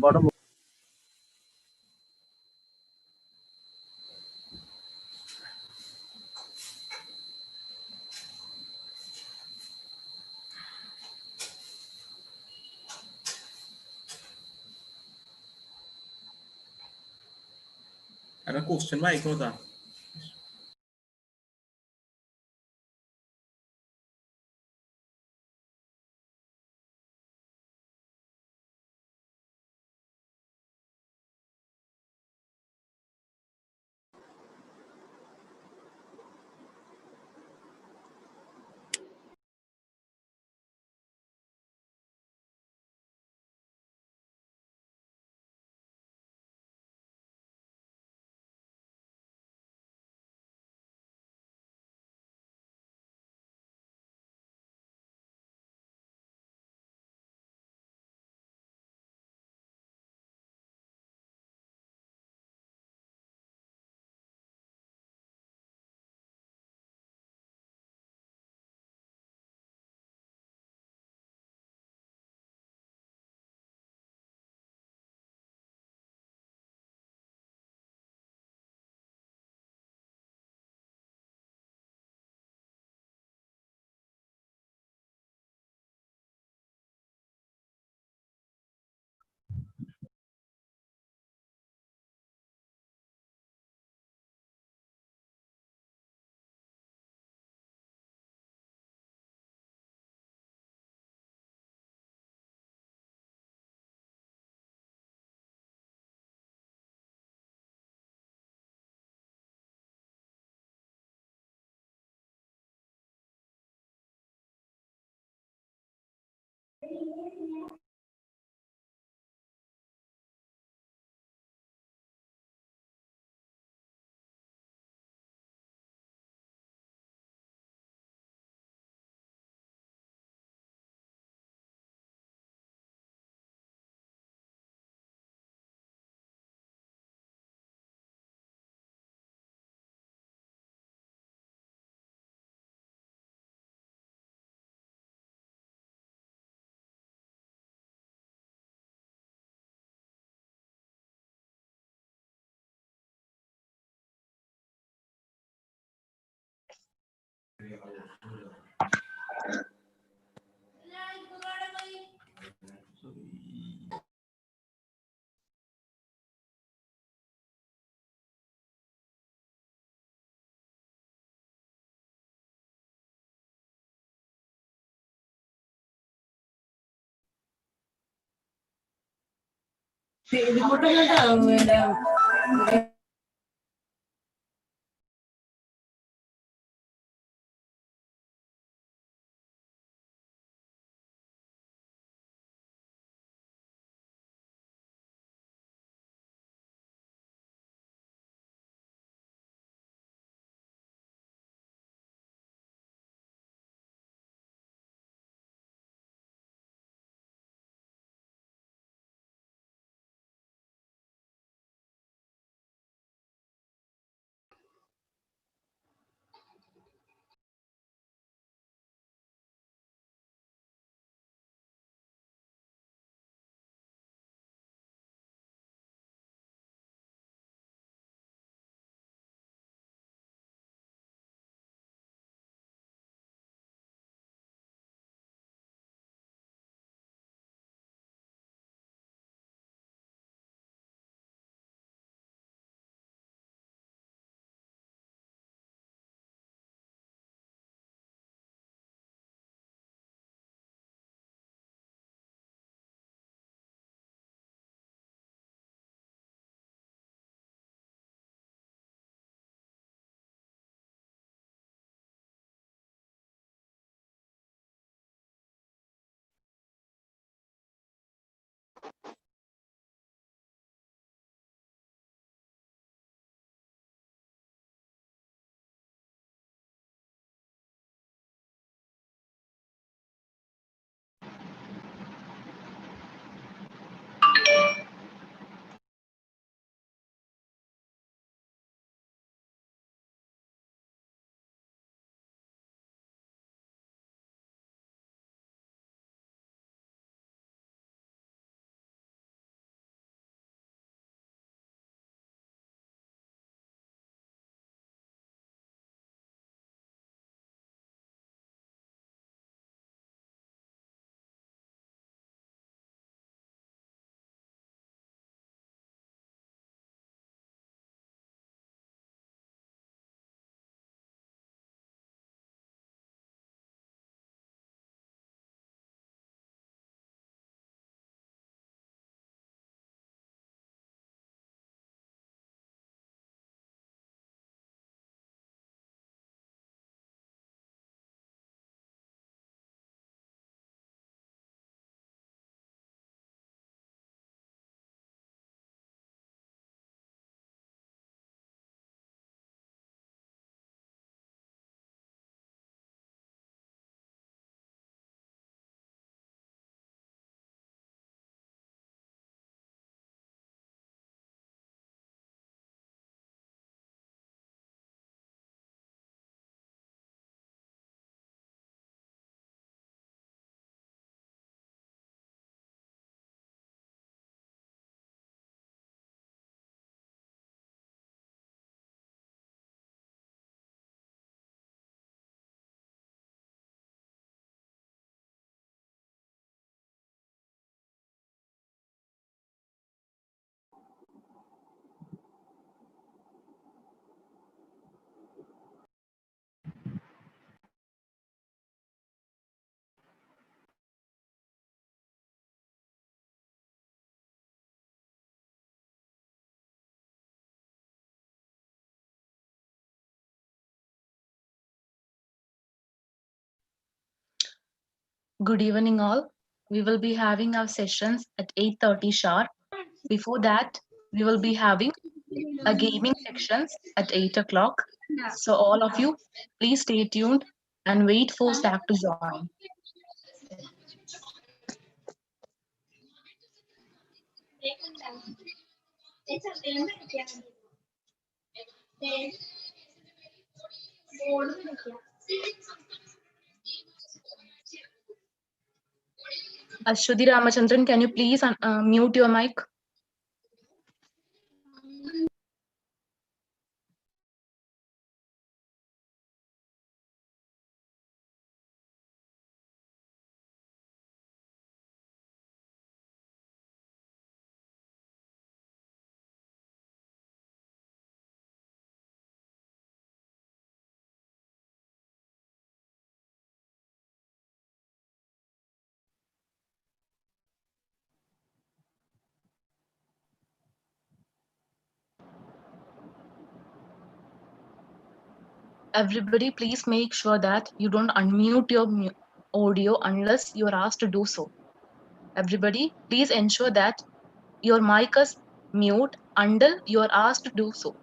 Bottom. একটা question ভাই কোথা Good evening, all. We will be having our sessions at 8:30 sharp. Before that, we will be having a gaming sections at 8 o'clock. So, all of you, please stay tuned and wait for Zach to join. Ashwati Ramachandran, can you please mute your mic? Everybody, please make sure that you don't unmute your audio unless you are asked to do so. Everybody, please ensure that your mic is mute until you are asked to do so.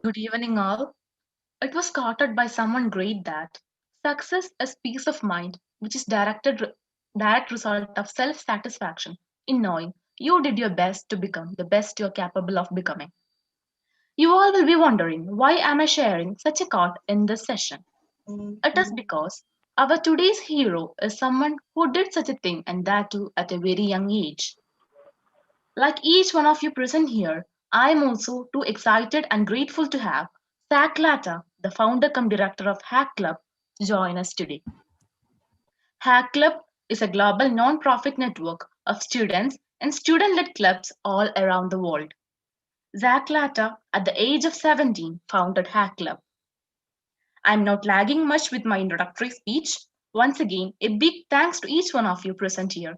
Good evening, all. It was quoted by someone great that success is peace of mind, which is direct result of self-satisfaction in knowing you did your best to become the best you're capable of becoming. You all will be wondering, why am I sharing such a quote in this session? It is because our today's hero is someone who did such a thing, and that too at a very young age. Like each one of you present here, I am also too excited and grateful to have Zach Latta, the founder cum director of Hack Club, to join us today. Hack Club is a global non-profit network of students and student-led clubs all around the world. Zach Latta, at the age of 17, founded Hack Club. I'm not lagging much with my introductory speech. Once again, a big thanks to each one of you present here.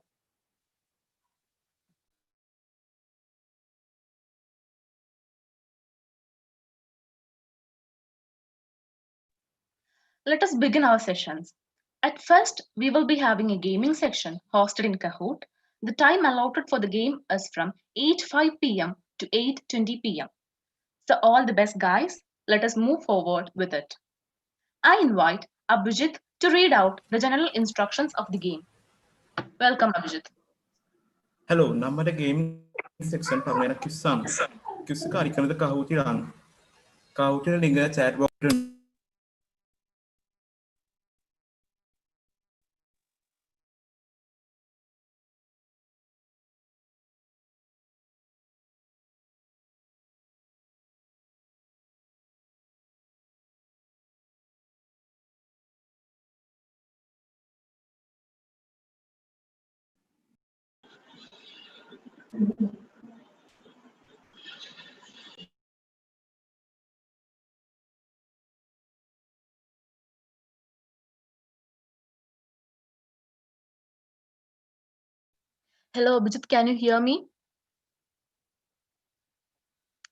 Let us begin our sessions. At first, we will be having a gaming section hosted in Kahoot. The time allotted for the game is from 8:05 p.m. to 8:20 p.m. So, all the best, guys. Let us move forward with it. I invite Abhijit to read out the general instructions of the game. Welcome, Abhijit. Hello നമ്മുടെ gaming section പറഞ്ഞ quiz ആണ്. Quiz കളിക്കുന്നത് കഹൂട്ടിലാണ്. കഹൂട്ടിന്റെ link chat ബോക്സിൽ Hello, Abhijit. Can you hear me?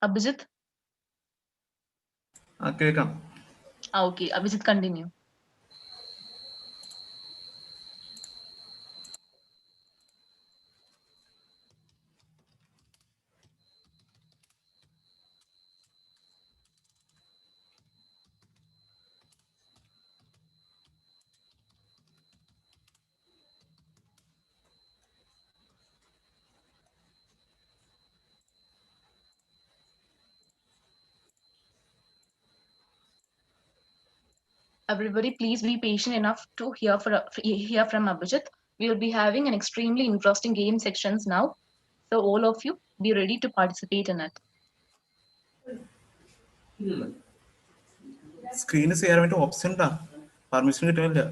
Abhijit? കേൾക്കാം. Okay, Abhijit, continue. Everybody, please be patient enough to hear from Abhijit. We will be having an extremely interesting game sections now. So all of you be ready to participate in it. Screen ചെയ്യാൻ വേണ്ടി option ഉണ്ടാ, permission കിട്ടുന്നില്ല.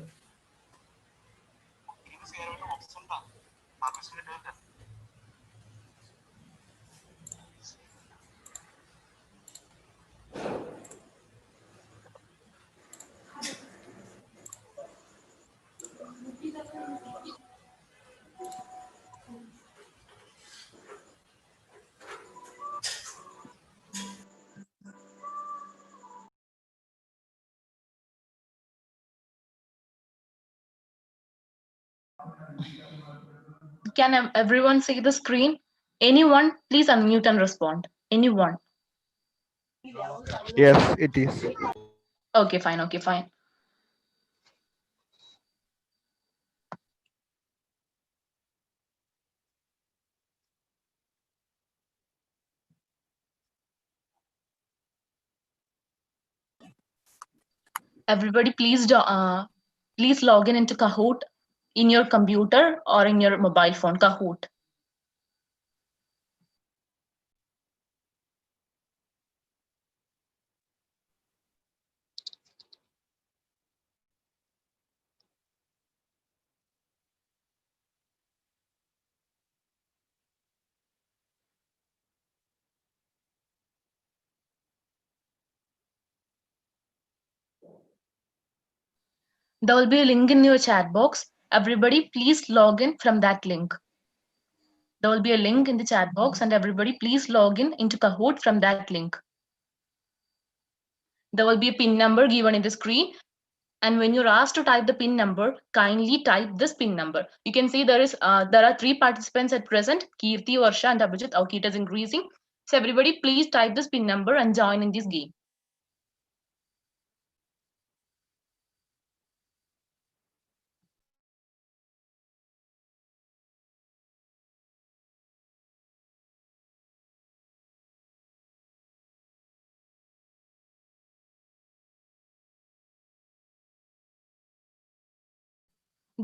Can everyone see the screen? Anyone, please unmute and respond. Anyone? Yes, it is. Okay, fine. Okay, fine. Everybody, please log in into Kahoot in your computer or in your mobile phone. Kahoot. There will be a link in your chat box. Everybody, please log in from that link. There will be a link in the chat box, and everybody, please log in into Kahoot from that link. There will be a PIN number given in the screen. And when you're asked to type the PIN number, kindly type this PIN number. You can see there are 3 participants at present, Kirti, Varsha, and Abhijit. Okay, it is increasing. So everybody, please type this PIN number and join in this game.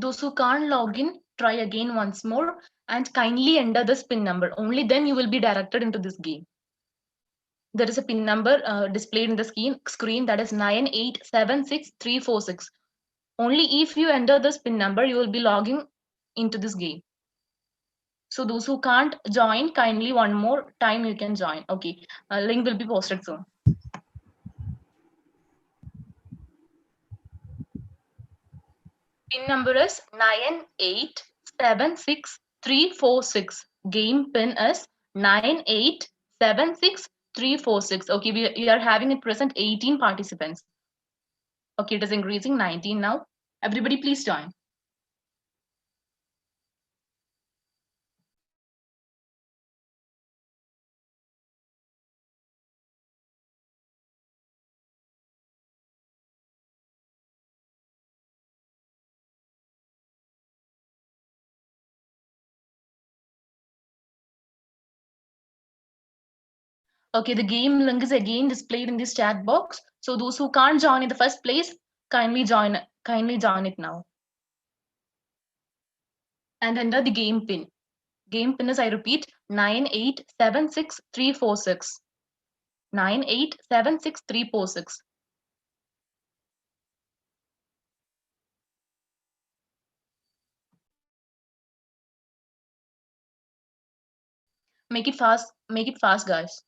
Those who can't log in, try again once more and kindly enter this PIN number. Only then you will be directed into this game. There is a PIN number displayed in the screen that is 9876346. Only if you enter this PIN number, you will be logging into this game. So those who can't join, kindly one more time you can join. Okay, link will be posted soon. PIN number is 9876346. Game PIN is 9876346. Okay, we are having at present 18 participants. Okay, it is increasing 19 now. Everybody please join. Okay, the game link is again displayed in this chat box. So those who can't join in the first place, kindly join it now. And enter the game pin. Game pin is, I repeat, 9876346. 9876346. Make it fast, guys.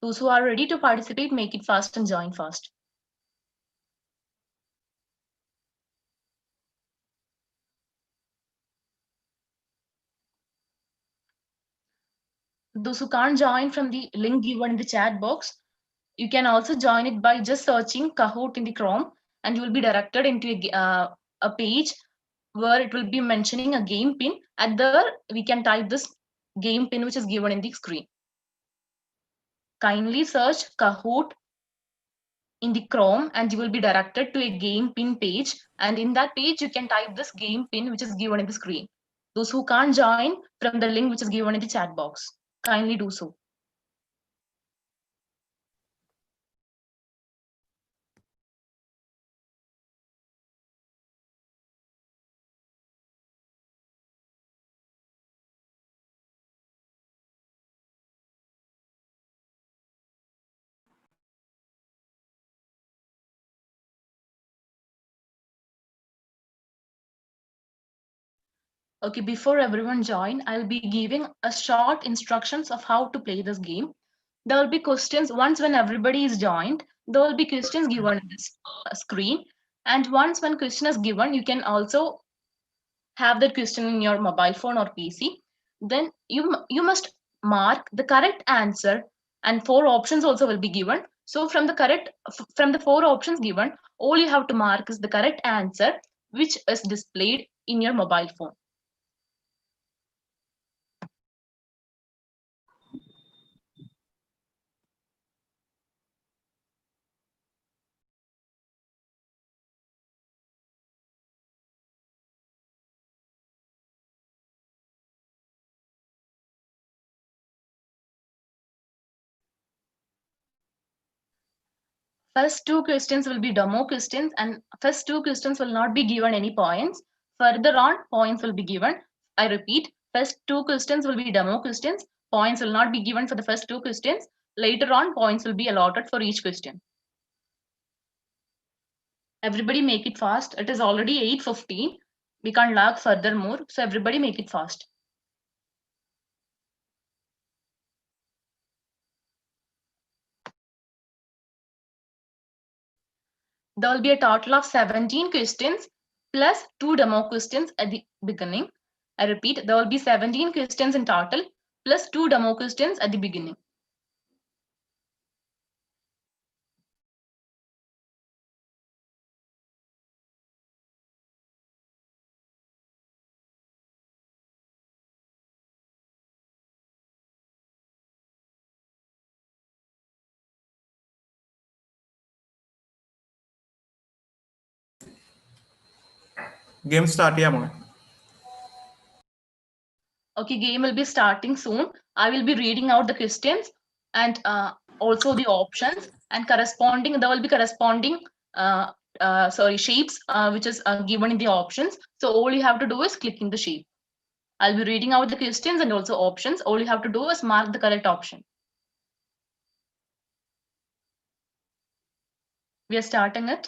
Those who are ready to participate, make it fast and join fast. Those who can't join from the link given in the chat box, you can also join it by just searching Kahoot in the Chrome, and you will be directed into a page where it will be mentioning a game pin. At there, we can type this game pin which is given in the screen. Kindly search Kahoot in the Chrome and you will be directed to a game pin page. And in that page, you can type this game pin which is given in the screen. Those who can't join from the link which is given in the chat box, kindly do so. Okay, before everyone join, I'll be giving a short instructions of how to play this game. There will be questions once when everybody is joined. There will be questions given in this screen, and once when question is given, you can also have that question in your mobile phone or PC. Then you must mark the correct answer, and four options also will be given. So from the four options given, all you have to mark is the correct answer, which is displayed in your mobile phone. First two questions will be demo questions, and first two questions will not be given any points. Further on, points will be given. I repeat, first two questions will be demo questions. Points will not be given for the first two questions. Later on, points will be allotted for each question. Everybody make it fast. It is already 8:15. We can't lag furthermore, so everybody make it fast. There will be a total of 17 questions plus two demo questions at the beginning. I repeat, there will be 17 questions in total plus two demo questions at the beginning. Game start ചെയ്യാമോ? Okay, game will be starting soon. I will be reading out the questions and also the options, and corresponding there will be corresponding shapes which is given in the options. So all you have to do is click in the shape. I'll be reading out the questions and also options. All you have to do is mark the correct option. We are starting it.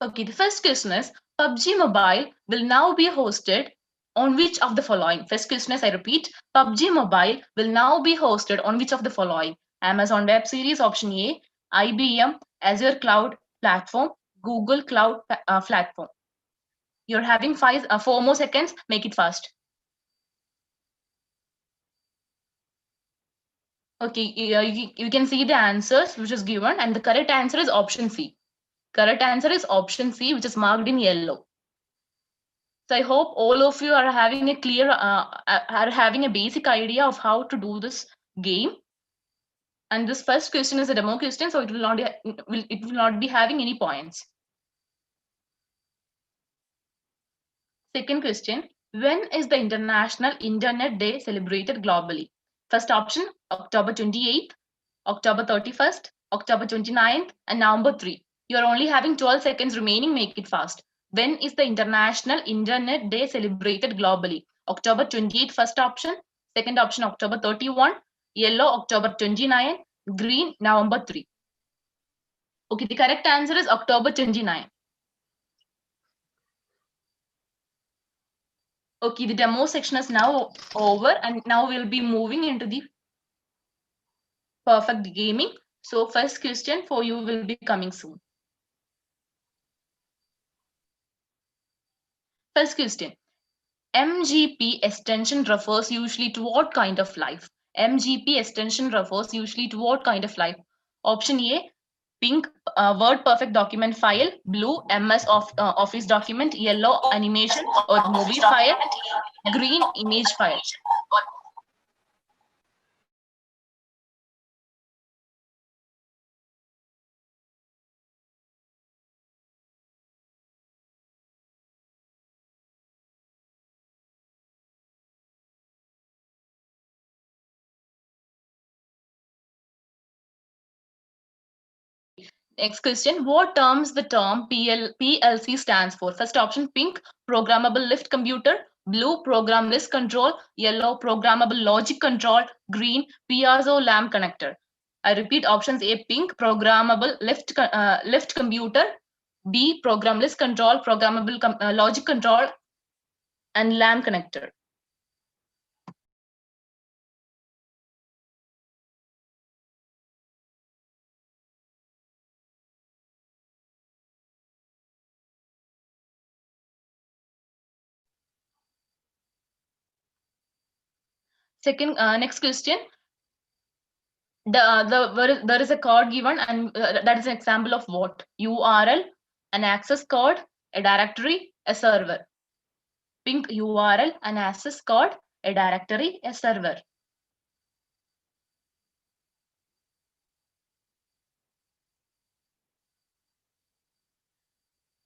Okay, the first question is PUBG Mobile will now be hosted on which of the following? First question is, I repeat, PUBG Mobile will now be hosted on which of the following? Amazon Web Series, option A, IBM Azure Cloud Platform, Google Cloud Platform. You're having 4 more seconds. Make it fast. Okay, you can see the answers which is given, and the correct answer is option C. Correct answer is option C, which is marked in yellow. So I hope all of you are having a are having a basic idea of how to do this game. And this first question is a demo question, so it will not be having any points. Second question: when is the International Internet Day celebrated globally? First option: October 28th, October 31st, October 29th, and November 3. You are only having 12 seconds remaining, make it fast. When is the International Internet Day celebrated globally? October 28th, first option. Second option, October 31. Yellow, October 29. Green, November 3. Okay, the correct answer is October 29. Okay, the demo section is now over, and now we'll be moving into the perfect gaming. So first question for you will be coming soon. First question: MGP extension refers usually to what kind of life? MGP extension refers usually to what kind of life? Option A, pink Word Perfect document file, blue Office document, yellow animation or movie file, green image file. Next question: what terms the term PLC stands for? First option, pink programmable lift computer, blue program list control, yellow programmable logic control, green piezo lamp connector. I repeat options: A, pink programmable lift computer, B, program list control, logic control, and lamp connector. Next question: there is a code given, and that is an example of what? URL, an access code, a directory, a server. Pink URL, an access code, a directory, a server.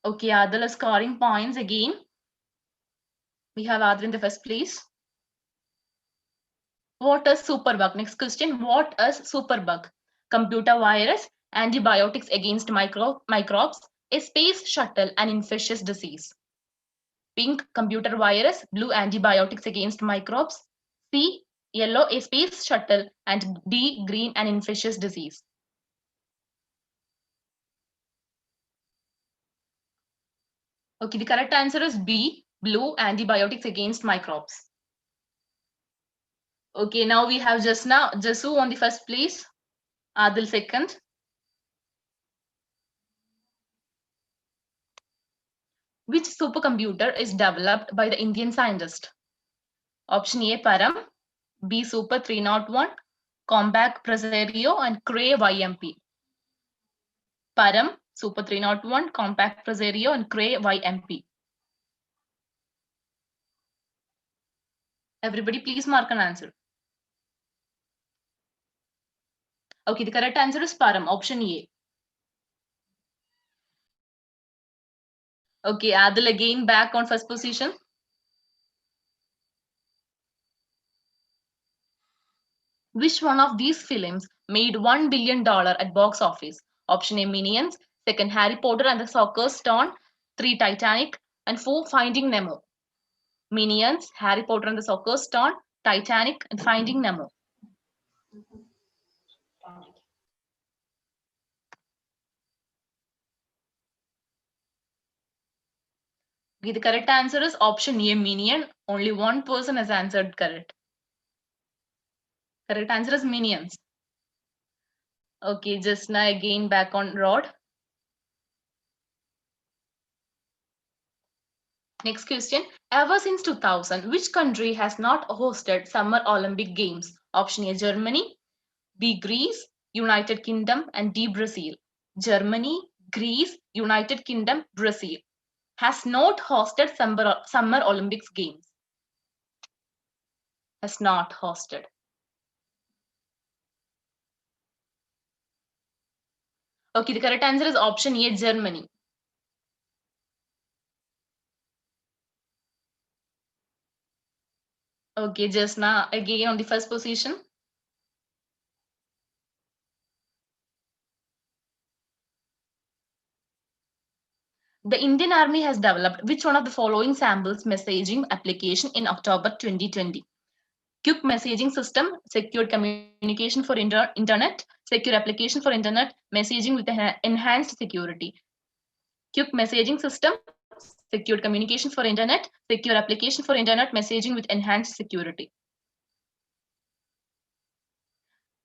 Okay, Adil is scoring points again. We have Adil in the first place. What is superbug? Next question: what is superbug? Computer virus, antibiotics against microbes, a space shuttle, an infectious disease. Pink computer virus, blue antibiotics against microbes, C yellow a space shuttle, and D green an infectious disease. Okay, the correct answer is B blue antibiotics against microbes. Okay, now we have Jasu on the first place, Adil second. Which supercomputer is developed by the Indian scientist? Option A Param, B Super 301, Compact Presario, and Cray YMP. Param, Super 301, Compact Presario, and Cray YMP. Everybody, please mark an answer. Okay, the correct answer is Param, option A. Okay, Adil again back on first position. Which one of these films made $1 billion at box office? Option A Minions, second Harry Potter and the Sorcerer's Stone, 3 Titanic, and 4 Finding Nemo. Minions, Harry Potter and the Sorcerer's Stone, Titanic, and Finding Nemo. Okay, the correct answer is option A Minion. Only one person has answered correct. Correct answer is Minions. Okay, just now again back on Rod. Next question. Ever since 2000, which country has not hosted Summer Olympic Games? Option A Germany, B. Greece, United Kingdom, and D. Brazil. Germany, Greece, United Kingdom, Brazil has not hosted Summer Olympics Games. Has not hosted. Okay, the correct answer is option A, Germany. Okay, just now again on the first position. The Indian Army has developed which one of the following samples messaging application in October 2020? Quick messaging system, secured communication for internet, secure application for internet, messaging with enhanced security. Quick messaging system, secured communication for internet, secure application for internet, messaging with enhanced security.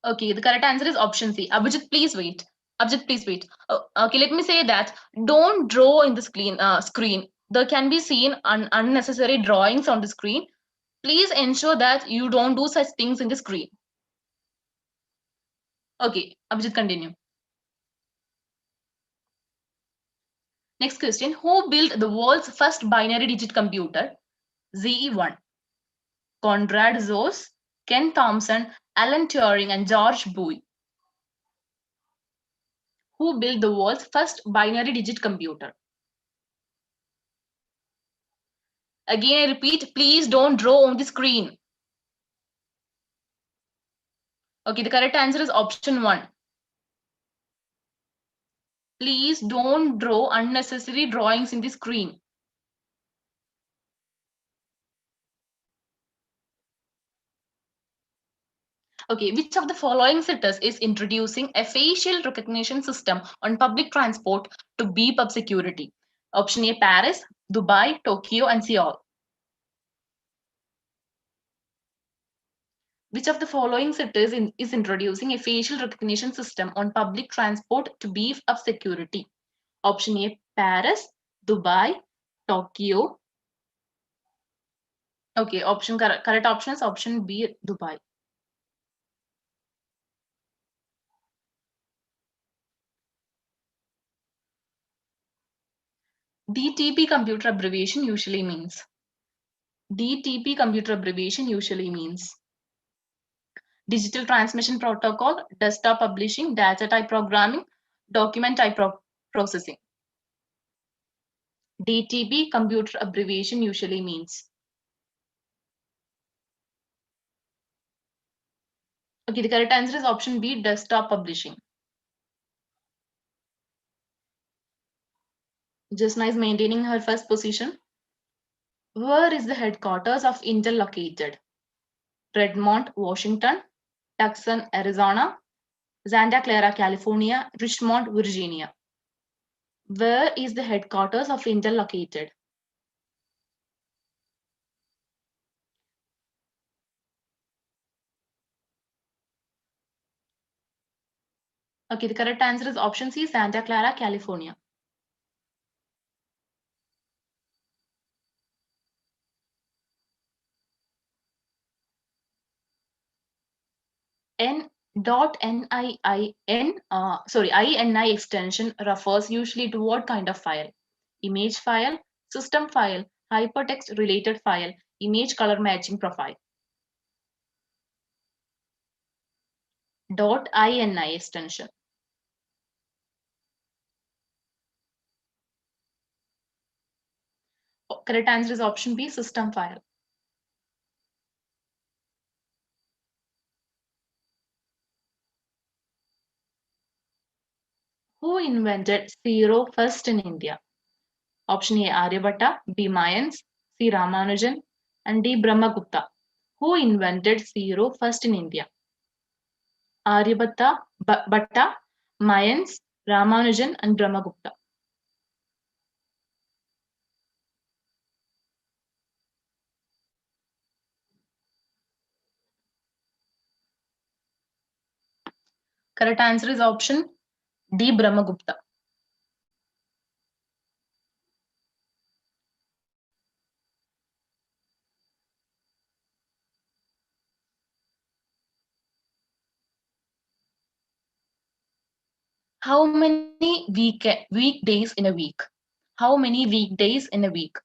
Okay, the correct answer is option C. Abhijit, please wait. Abhijit, please wait. Okay, let me say that don't draw in the screen. There can be seen unnecessary drawings on the screen. Please ensure that you don't do such things in the screen. Okay, Abhijit, continue. Next question. Who built the world's first binary digit computer? ZE1. Conrad Zose, Ken Thompson, Alan Turing, and George Boole. Who built the world's first binary digit computer? Again, I repeat, please don't draw on the screen. Okay, the correct answer is option 1. Please don't draw unnecessary drawings in the screen. Okay, which of the following cities is introducing a facial recognition system on public transport to beef up security? Option A, Paris, Dubai, Tokyo, and Seoul. Which of the following cities is introducing a facial recognition system on public transport to beef up security? Option A, Paris, Dubai, Tokyo. Okay, correct option is option B, Dubai. DTP computer abbreviation usually means. DTP computer abbreviation usually means digital transmission protocol, desktop publishing, data type programming, document type processing. DTP computer abbreviation usually means. Okay, the correct answer is option B, desktop publishing. Jasna is maintaining her first position. Where is the headquarters of Intel located? Redmond, Washington, Tucson, Arizona, Santa Clara, California, Richmond, Virginia. Where is the headquarters of Intel located? Okay, the correct answer is option C, Santa Clara, California. INI extension refers usually to what kind of file? Image file, system file, hypertext related file, image color matching profile. .ini extension. Correct answer is option B, system file. Who invented zero first in India? Option A, Aryabhatta, B, Mayans, C, Ramanujan, and D, Brahmagupta. Who invented zero first in India? Aryabhatta, Bhatta, Mayans, Ramanujan, and Brahmagupta. Correct answer is option D, Brahmagupta. How many weekdays in a week? How many weekdays in a week?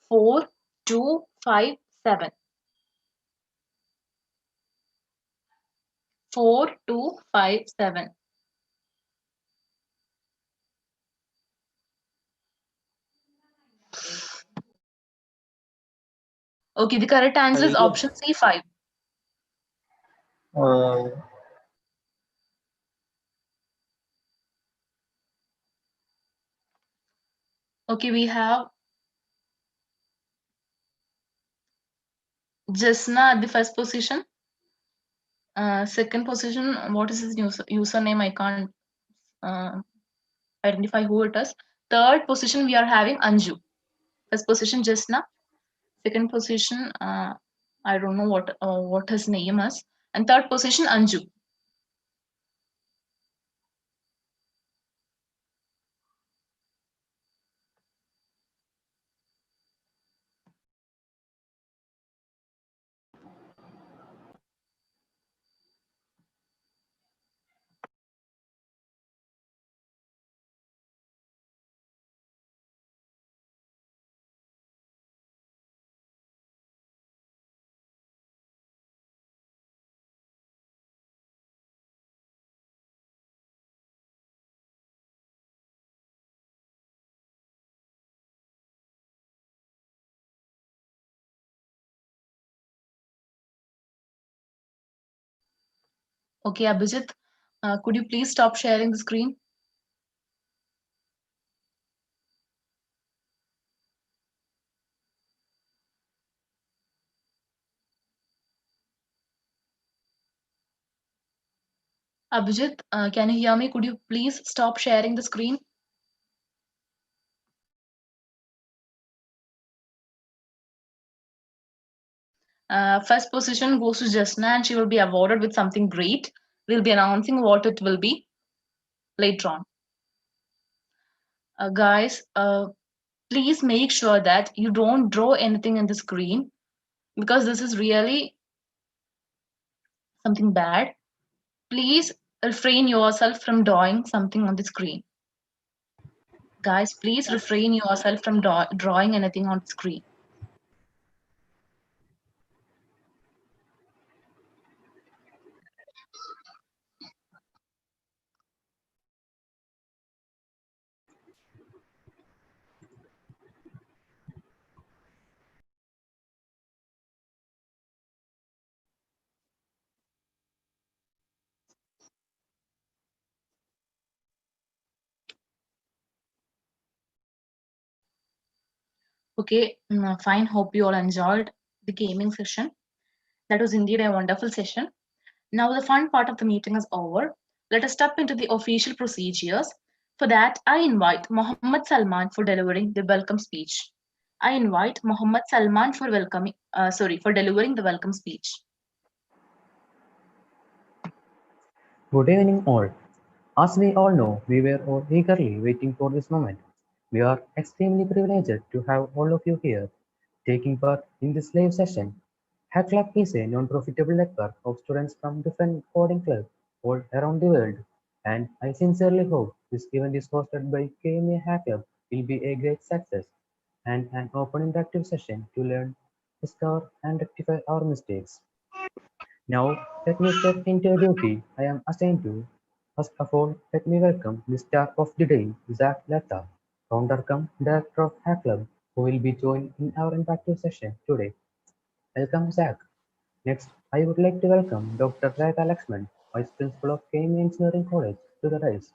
4, 2, 5, 7. 4, 2, 5, 7. Okay, the correct answer is option C, 5. Uh, Okay, we have Jasna at the first position. Second position, what is his username? I can't uh, identify who it is. Third position, we are having Anju. First position, Jasna. Second position, I don't know what his name is. And third position, Anju. Okay, Abhijit, could you please stop sharing the screen? Abhijit, can you hear me? Could you please stop sharing the screen? First position goes to Jasna and she will be awarded with something great. We'll be announcing what it will be later on. Guys, please make sure that you don't draw anything in the screen because this is really something bad. Please refrain yourself from drawing something on the screen. Guys, please refrain yourself from drawing anything on the screen. Okay, fine. Hope you all enjoyed the gaming session. That was indeed a wonderful session. Now the fun part of the meeting is over. Let us step into the official procedures. For that, I invite Mohammed Salman for delivering the welcome speech. I invite Mohammed Salman for for delivering the welcome speech. Good evening, all. As we all know, we were all eagerly waiting for this moment. We are extremely privileged to have all of you here, taking part in this live session. Hack Club is a non-profitable network of students from different coding clubs all around the world, and I sincerely hope this event is hosted by KMA Hack Club will be a great success and an open interactive session to learn, discover, and rectify our mistakes. Now, let me step into a duty I am assigned to. First of all, let me welcome the star of the day, Zach Latta, founder cum director of Hack Club, who will be joined in our interactive session today. Welcome, Zach. Next, I would like to welcome Dr. Radha Lakshman, Vice Principal of KME Engineering College, to the rise.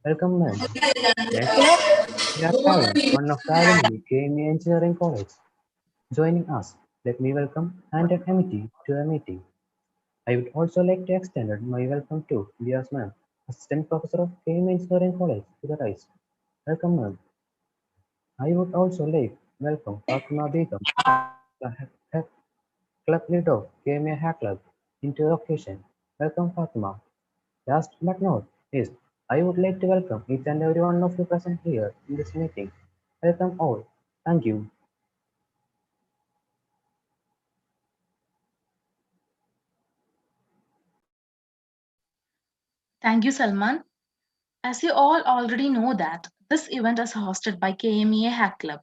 Welcome, ma'am. Next, we are having one of the alumni KME Engineering College joining us. Let me welcome Anton Amity to the meeting. I would also like to extend my welcome to Diaz ma'am, Assistant Professor of Came Engineering College to the rise. Welcome ma'am. I would also like welcome Fatima Begum, the club leader of KMA Hack Club, into the occasion. Welcome Fatima. Last but not least, I would like to welcome each and every one of you present here in this meeting. Welcome all. Thank you. Thank you, Salman. As you all already know that this event is hosted by KMEA Hack Club.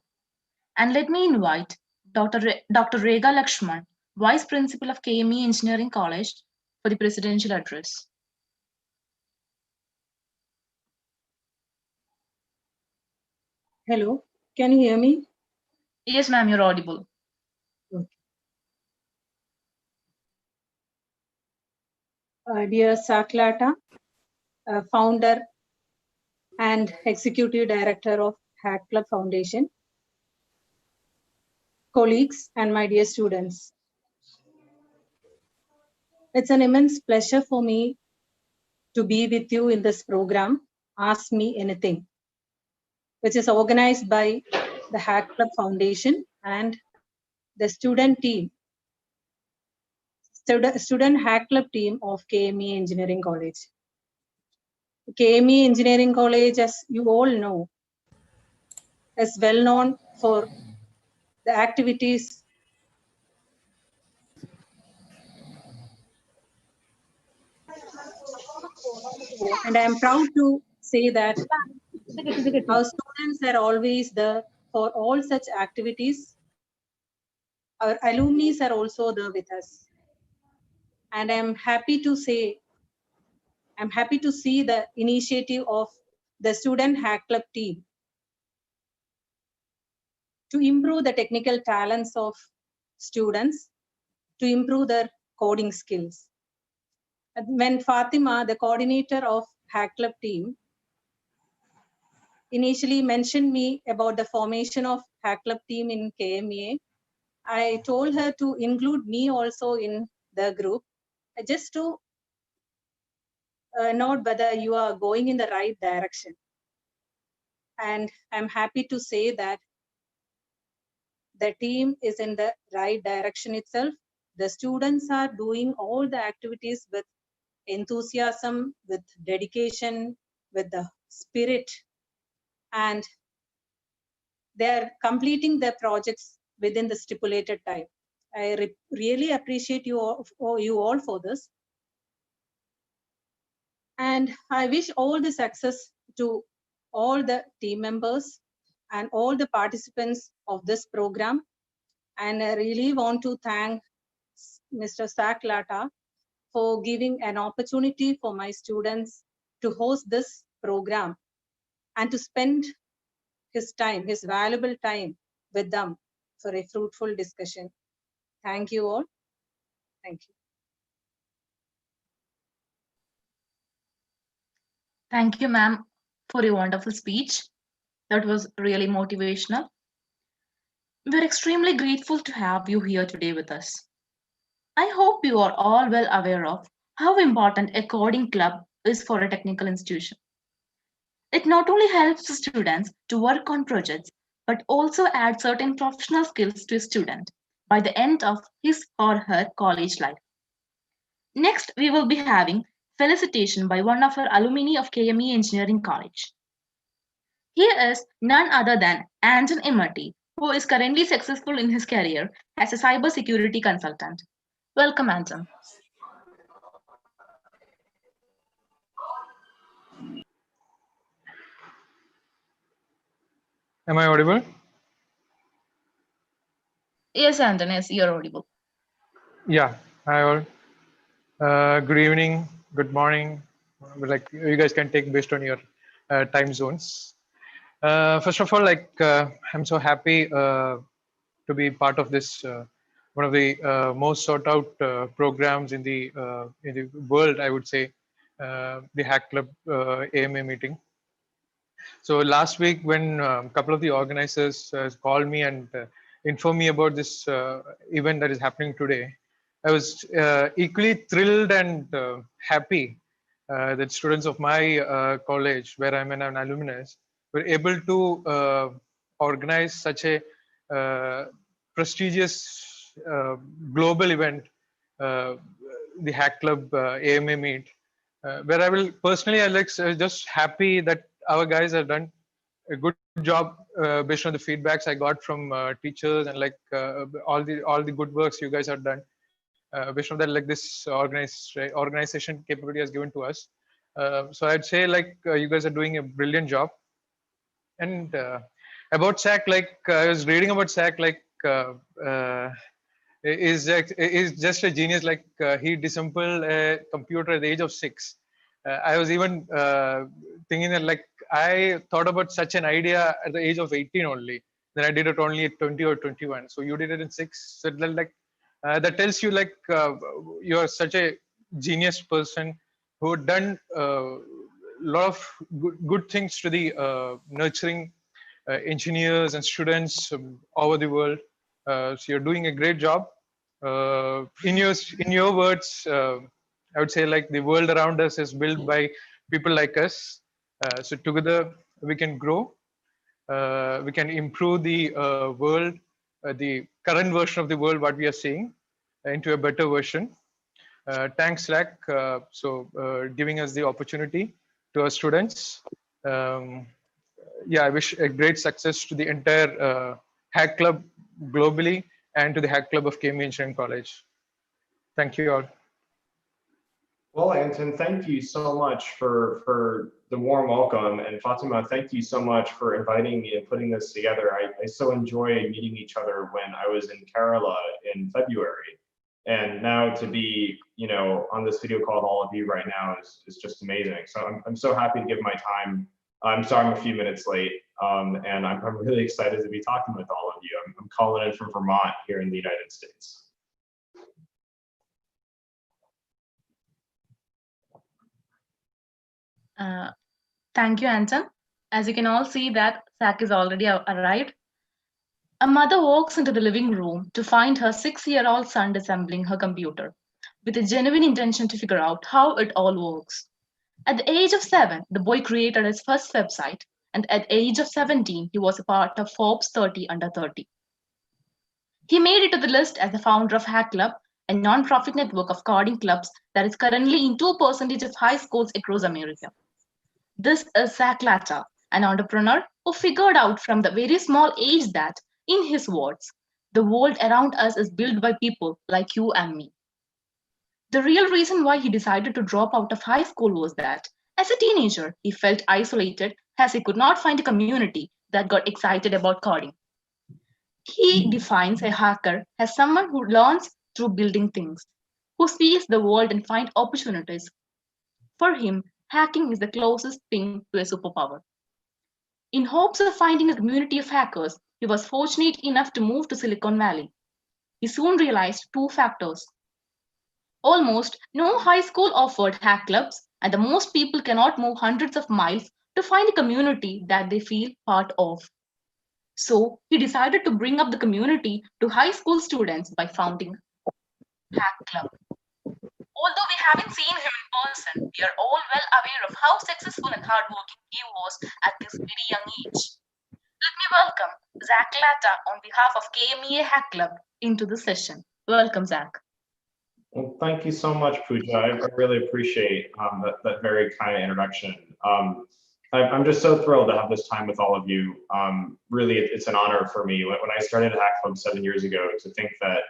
And let me invite Dr. Rega Lakshman, Vice Principal of KME Engineering College, for the presidential address. Hello, can you hear me? Yes, ma'am, you're audible. Okay. Dear Saklata, founder and executive director of Hack Club Foundation, colleagues, and my dear students. It's an immense pleasure for me to be with you in this program, Ask Me Anything, which is organized by the Hack Club Foundation and the student Hack Club team of KME Engineering College. KME Engineering College, as you all know, is well known for the activities and I am proud to say that our students are always there for all such activities. Our alumni are also there with us. And I'm happy to see the initiative of the Student Hack Club team to improve the technical talents of students, to improve their coding skills. When Fatima, the coordinator of Hack Club team, initially mentioned me about the formation of Hack Club team in KMA, I told her to include me also in the group, just to note whether you are going in the right direction. And I'm happy to say that the team is in the right direction itself. The students are doing all the activities with enthusiasm, with dedication, with the spirit, and they're completing their projects within the stipulated time. I really appreciate you all for this. And I wish all the success to all the team members and all the participants of this program. And I really want to thank Mr. Latta for giving an opportunity for my students to host this program and to spend his time, his valuable time with them for a fruitful discussion. Thank you all. Thank you. Thank you, ma'am, for your wonderful speech. That was really motivational. We're extremely grateful to have you here today with us. I hope you are all well aware of how important a coding club is for a technical institution. It not only helps the students to work on projects, but also adds certain professional skills to a student by the end of his or her college life. Next, we will be having felicitation by one of our alumni of KME Engineering College. He is none other than Anton Imati, who is currently successful in his career as a cybersecurity consultant. Welcome, Anton. Am I audible? Yes, Anton, yes, you're audible. Yeah. Hi all. Good evening. Good morning. Like you guys can take based on your time zones. First of all, I'm so happy to be part of this one of the most sought out programs in the world. I would say the Hack Club AMA meeting. So last week, when a couple of the organizers called me and informed me about this event that is happening today, I was equally thrilled and happy that students of my college, where I'm an alumnus, were able to organize such a uh, prestigious global event, uh, the Hack Club AMA meet, where I will personally, just happy that our guys have done a good job based on the feedbacks I got from teachers and all the good works you guys have done. Based on that, like this organization capability has given to us. So I'd say like you guys are doing a brilliant job. And about SAC, like I was reading about SAC, like uh, is just a genius. Like he disassembled a computer at the age of 6. I was even thinking that like I thought about such an idea at the age of 18 only. Then I did it only at 20 or 21. So you did it in 6. So like that tells you like you are such a genius person who done lot of good things to the nurturing engineers and students over the world. So you're doing a great job. In your words, I would say like the world around us is built by people like us. So together we can grow. We can improve the world, the current version of the world, what we are seeing, into a better version. Thanks, Slack, giving us the opportunity to our students. Um, yeah, I wish a great success to the entire Hack Club globally and to the Hack Club of KMU Engineering College. Thank you all. Well, Anton, thank you so much for the warm welcome. And Fatima, thank you so much for inviting me and putting this together. I so enjoyed meeting each other when I was in Kerala in February. And now to be, on this video call with all of you right now is just amazing. So I'm so happy to give my time. I'm sorry I'm a few minutes late. And I'm really excited to be talking with all of you. I'm calling in from Vermont here in the United States. Thank you, Anton. As you can all see that Zach is already arrived. A mother walks into the living room to find her 6-year-old son disassembling her computer with a genuine intention to figure out how it all works. At the age of 7, the boy created his first website, and at the age of 17, he was a part of Forbes 30 under 30. He made it to the list as the founder of Hack Club, a non-profit network of coding clubs that is currently in 2% of high schools across America. This is Zach Latta, an entrepreneur who figured out from the very small age that, in his words, the world around us is built by people like you and me. The real reason why he decided to drop out of high school was that, as a teenager, he felt isolated as he could not find a community that got excited about coding. He defines a hacker as someone who learns through building things, who sees the world and finds opportunities. For him, hacking is the closest thing to a superpower. In hopes of finding a community of hackers, he was fortunate enough to move to Silicon Valley. He soon realized two factors. Almost no high school offered hack clubs, and the most people cannot move hundreds of miles to find a community that they feel part of. So he decided to bring up the community to high school students by founding Hack Club. Although we haven't seen him in person, we are all well aware of how successful and hardworking he was at this very young age. Let me welcome Zach Latta on behalf of KMEA Hack Club into the session. Welcome, Zach. Well, thank you so much, Pooja. I really appreciate that very kind of introduction. I'm just so thrilled to have this time with all of you. Really, it's an honor for me. When I started Hack Club 7 years ago, to think that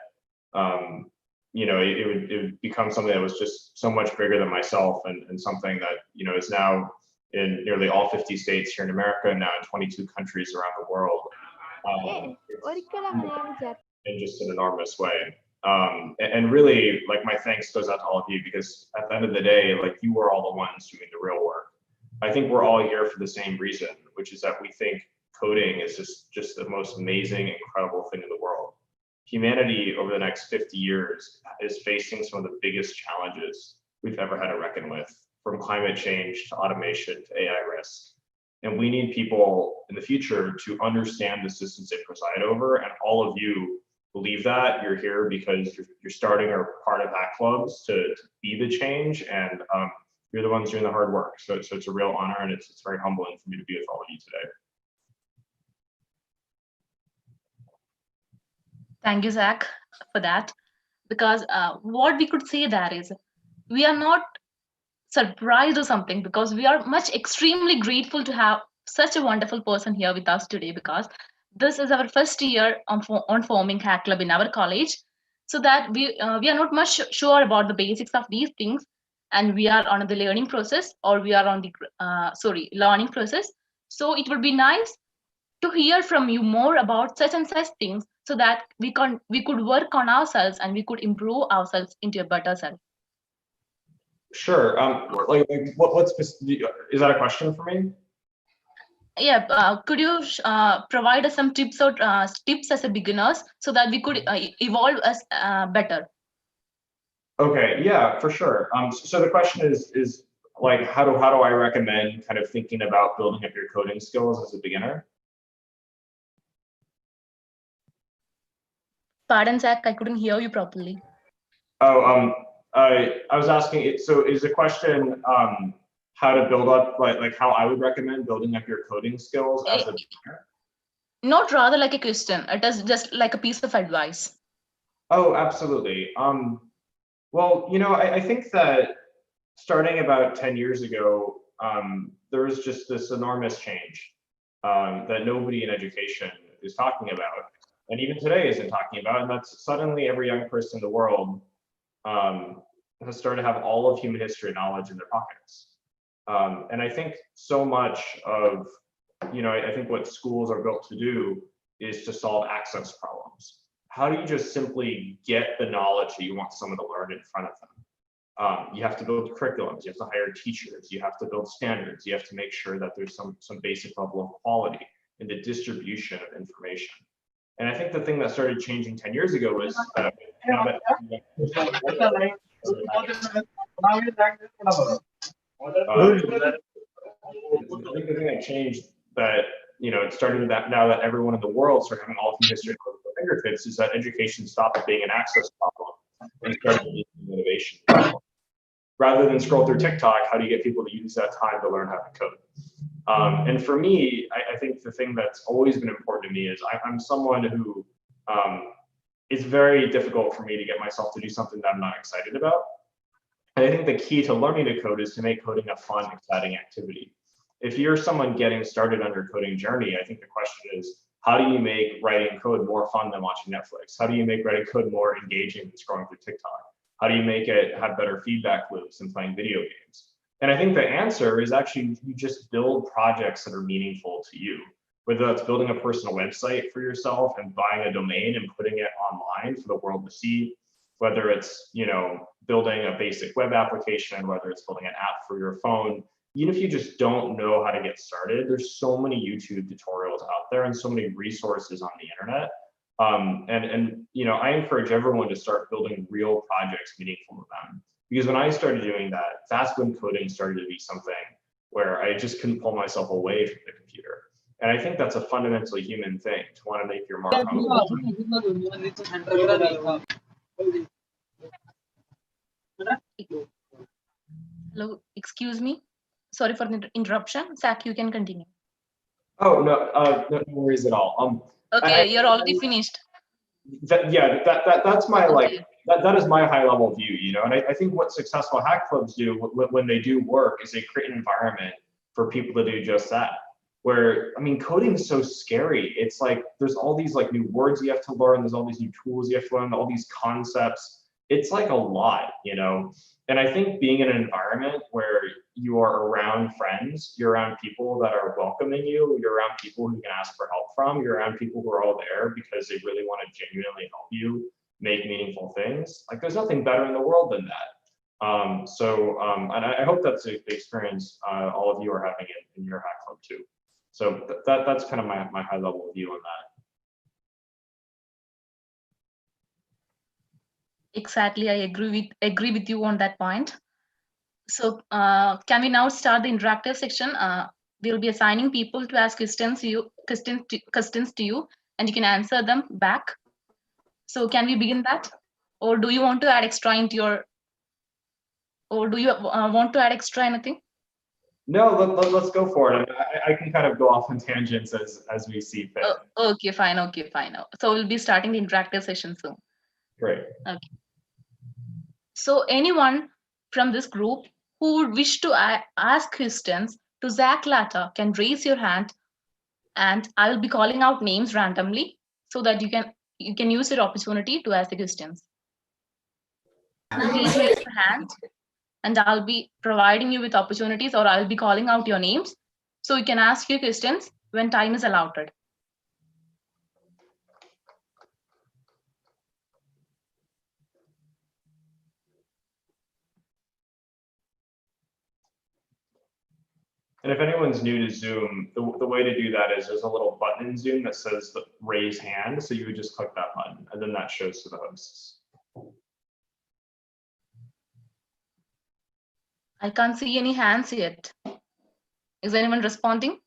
it would become something that was just so much bigger than myself, and something that is now in nearly all 50 states here in America, and now in 22 countries around the world, in just an enormous way. And really, like, my thanks goes out to all of you, because at the end of the day, like, you are all the ones doing the real work. I think we're all here for the same reason, which is that we think coding is just the most amazing, incredible thing in the world. Humanity over the next 50 years is facing some of the biggest challenges we've ever had to reckon with, from climate change to automation to AI risk. And we need people in the future to understand the systems they preside over. And all of you believe that. You're here because you're starting or part of Hack Clubs to be the change, and you're the ones doing the hard work. So it's a real honor, and it's very humbling for me to be with all of you today. Thank you, Zach, for that. Because what we could say that is, we are not surprised or something, because we are much extremely grateful to have such a wonderful person here with us today, because this is our first year on forming Hack Club in our college. So that we are not much sure about the basics of these things. and we are on the learning process, or we are on the learning process. So it would be nice to hear from you more about such and such things, so that we could work on ourselves and we could improve ourselves into a better self. Sure. What's is that a question for me? Yeah, could you provide us some tips or tips as a beginners, so that we could evolve us better? Okay, yeah, for sure. So the question is like, how do I recommend kind of thinking about building up your coding skills as a beginner? Pardon, Zach, I couldn't hear you properly. Oh, I was asking it. So is the question how to build up, like how I would recommend building up your coding skills as a beginner? Not rather like a question. It is just like a piece of advice. Oh, absolutely. Well, I think that starting about 10 years ago, there was just this enormous change that nobody in education is talking about, and even today isn't talking about, and that's suddenly every young person in the world has started to have all of human history knowledge in their pockets. And I think so much of, I think what schools are built to do is to solve access problems. How do you just simply get the knowledge that you want someone to learn in front of them? You have to build curriculums, you have to hire teachers, you have to build standards, you have to make sure that there's some basic level of quality in the distribution of information. And I think the thing that started changing 10 years ago was now that I think the thing that changed that, it started that now that everyone in the world started having all of history at their fingertips, is that education stopped being an access problem and started being an innovation problem. Rather than scroll through TikTok, how do you get people to use that time to learn how to code? And for me, I think the thing that's always been important to me is I'm someone who it's very difficult for me to get myself to do something that I'm not excited about. And I think the key to learning to code is to make coding a fun, exciting activity. If you're someone getting started on your coding journey, I think the question is, how do you make writing code more fun than watching Netflix? How do you make writing code more engaging than scrolling through TikTok? How do you make it have better feedback loops than playing video games? And I think the answer is actually you just build projects that are meaningful to you, whether that's building a personal website for yourself and buying a domain and putting it online for the world to see, whether it's, building a basic web application, whether it's building an app for your phone. Even if you just don't know how to get started, there's so many YouTube tutorials out there and so many resources on the internet. I encourage everyone to start building real projects meaningful to them. Because when I started doing that, that's when coding started to be something where I just couldn't pull myself away from the computer. And I think that's a fundamentally human thing, to want to make your mark on the world. Hello, excuse me. Sorry for the interruption. Zach, you can continue. Oh, no worries at all. Okay, you're already finished. That's my Okay. that is my high level view, and I think what successful hack clubs do when they do work is they create an environment for people to do just that. Where, coding is so scary. It's like there's all these like new words you have to learn, there's all these new tools you have to learn, all these concepts. It's like a lot. And I think being in an environment where you are around friends, you're around people that are welcoming you, you're around people who you can ask for help from, you're around people who are all there because they really want to genuinely help you make meaningful things. Like, there's nothing better in the world than that. And I hope that's the experience all of you are having in your hack club too. So that's kind of my high level view on that. Exactly, I agree with you on that point. So can we now start the interactive section? We'll be assigning people to ask questions to you, and you can answer them back. So can we begin that, or do you want to add extra into your, or do you want to add extra anything? No, let's go for it. I can kind of go off on tangents as we see fit. Oh, okay, fine. So we'll be starting the interactive session soon. Great. Okay. So anyone from this group who would wish to ask questions to Zach Latta can raise your hand, and I will be calling out names randomly so that you can use your opportunity to ask the questions. Please raise your hand and I'll be providing you with opportunities, or I'll be calling out your names so you can ask your questions when time is allotted. And if anyone's new to Zoom, the way to do that is there's a little button in Zoom that says the raise hand. So you would just click that button and then that shows to the hosts. I can't see any hands yet. Is anyone responding?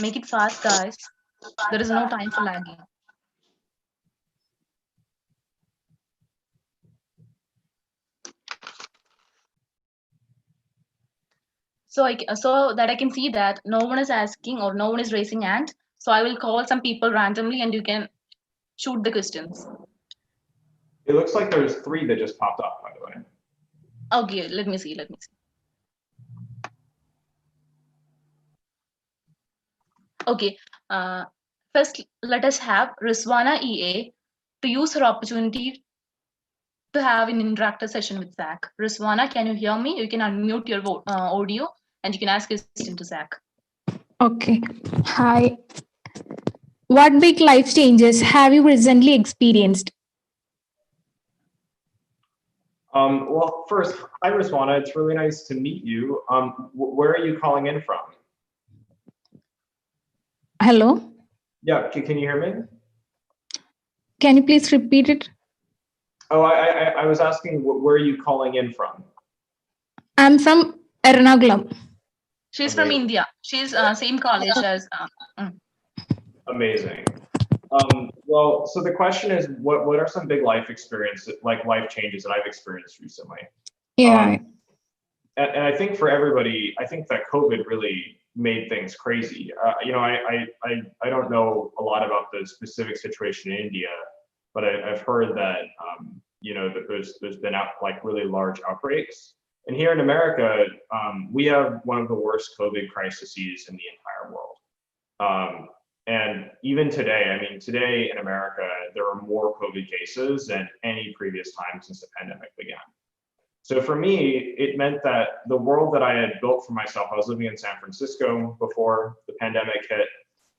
Make it fast, guys. There is no time for lagging. So that I can see that no one is asking or no one is raising hand. So I will call some people randomly and you can shoot the questions. It looks like there's 3 that just popped up, by the way. Okay, let me see. Okay, first let us have Rizwana EA to use her opportunity to have an interactive session with Zach. Rizwana, can you hear me? You can unmute your audio and you can ask a question to Zach. Okay. Hi. What big life changes have you recently experienced? Well, first, hi, Rizwana. It's really nice to meet you. Where are you calling in from? Hello? Yeah, can you hear me? Can you please repeat it? Oh, I was asking, where are you calling in from? I'm from Ernakulam. She's from India. She's same college as. Amazing. Well, so the question is, what are some big life experiences, like life changes that I've experienced recently? Yeah. And I think for everybody, I think that COVID really made things crazy. I don't know a lot about the specific situation in India, but I've heard that that there's been like really large outbreaks. And here in America, we have one of the worst COVID crises in the entire world. And even today, I mean, today in America, there are more COVID cases than any previous time since the pandemic began. So for me, it meant that the world that I had built for myself, I was living in San Francisco before the pandemic hit.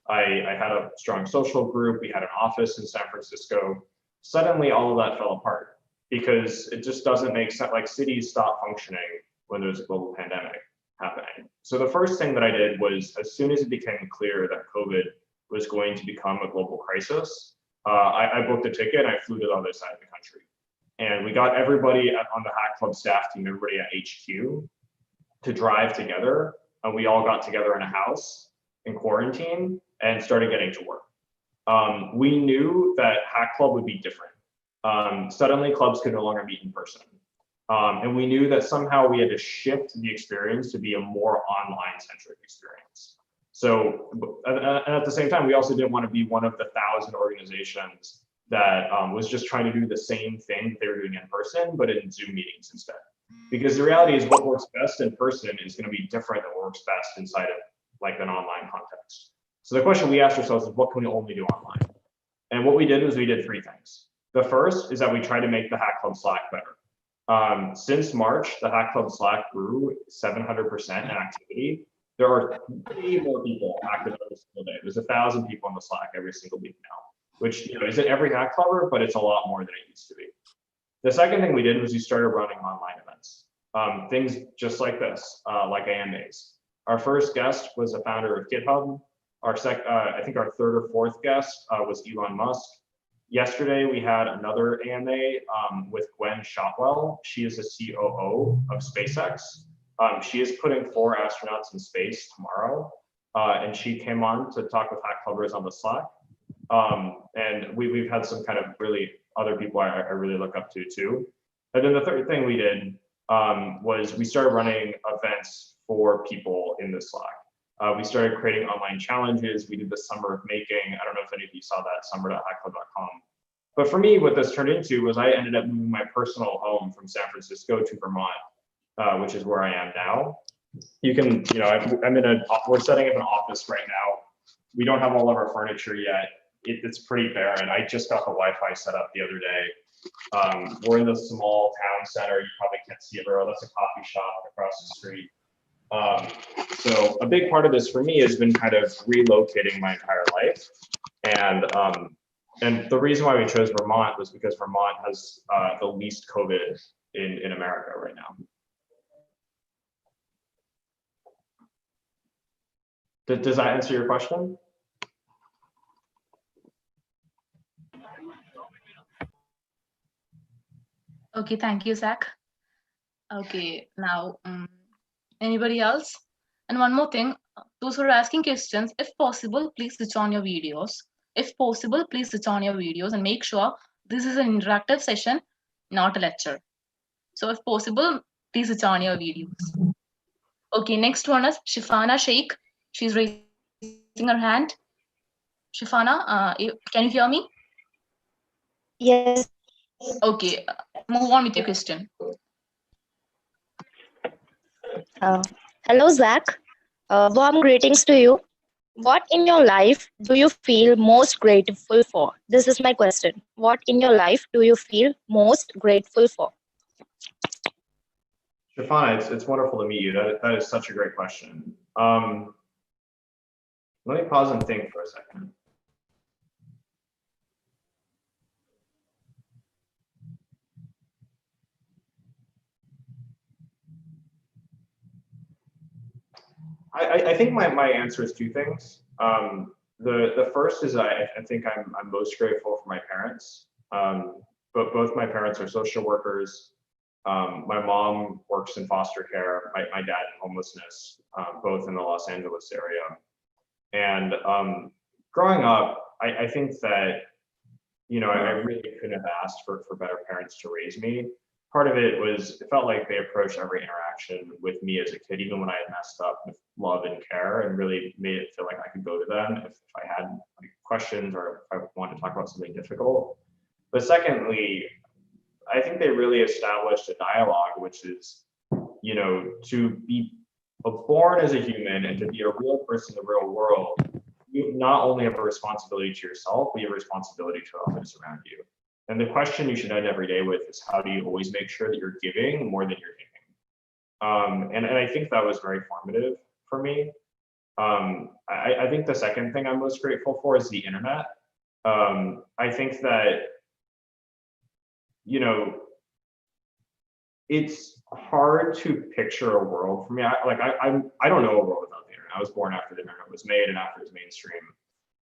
I had a strong social group. We had an office in San Francisco. Suddenly, all of that fell apart because it just doesn't make sense. Like cities stop functioning when there's a global pandemic happening. So the first thing that I did was, as soon as it became clear that COVID was going to become a global crisis, I booked a ticket and I flew to the other side of the country. And we got everybody on the Hack Club staff team, everybody at HQ, to drive together. And we all got together in a house in quarantine and started getting to work. We knew that Hack Club would be different. Suddenly clubs could no longer meet in person. And we knew that somehow we had to shift the experience to be a more online centric experience. So, and at the same time, we also didn't want to be one of the 1,000 organizations that was just trying to do the same thing they were doing in person, but in Zoom meetings instead. Because the reality is what works best in person is going to be different than what works best inside of like an online context. So the question we asked ourselves is, what can we only do online? And what we did was we did 3 things. The first is that we tried to make the Hack Club Slack better. Since March, the Hack Club Slack grew 700% in activity. There are way more people active every single day. There's 1,000 people on the Slack every single week now, which isn't every Hack Clubber, but it's a lot more than it used to be. The second thing we did was we started running online events, things just like this, like AMAs. Our first guest was a founder of GitHub. I think our third or fourth guest was Elon Musk. Yesterday, we had another AMA with Gwen Shotwell. She is a COO of SpaceX. She is putting 4 astronauts in space tomorrow. And she came on to talk with Hack Clubbers on the Slack. And we've had some kind of really other people I really look up to too. And then the third thing we did was we started running events for people in the Slack. We started creating online challenges. We did the Summer of Making. I don't know if any of you saw that, summer.hackclub.com. But for me, what this turned into was I ended up moving my personal home from San Francisco to Vermont, which is where I am now. You can, we're setting up an office right now. We don't have all of our furniture yet, it's pretty barren. I just got the Wi-Fi set up the other day. We're in the small town center. You probably can't see it, bro. That's a coffee shop across the street. So a big part of this for me has been kind of relocating my entire life. And the reason why we chose Vermont was because Vermont has the least COVID in America right now. Does that answer your question? Okay, thank you, Zach. Okay, now anybody else? And one more thing, those who are asking questions, if possible, please switch on your videos. If possible, please switch on your videos and make sure this is an interactive session, not a lecture. So if possible, please switch on your videos. Okay, next one is Shifana Sheikh. She's raising her hand. Shifana, can you hear me? Yes. Okay, move on with your question. Hello, Zach. Warm greetings to you. What in your life do you feel most grateful for? This is my question. What in your life do you feel most grateful for? Shafana, it's wonderful to meet you. That is such a great question. Let me pause and think for a second. I think my answer is two things. The first is I think I'm most grateful for my parents. But both my parents are social workers. My mom works in foster care. My dad in homelessness, both in the Los Angeles area. And growing up, I think that, you know, I really couldn't have asked for better parents to raise me. Part of it was, it felt like they approached every interaction with me as a kid, even when I had messed up, with love and care, and really made it feel like I could go to them if I had like questions or if I wanted to talk about something difficult. But secondly, I think they really established a dialogue, which is, you know, to be born as a human and to be a real person in the real world, you not only have a responsibility to yourself, but you have a responsibility to others around you. And the question you should end every day with is, how do you always make sure that you're giving more than you're giving? And I think that was very formative for me. I think the second thing I'm most grateful for is the internet. I think that, you know, it's hard to picture a world for me. I don't know a world without the internet. I was born after the internet was made and after it was mainstream.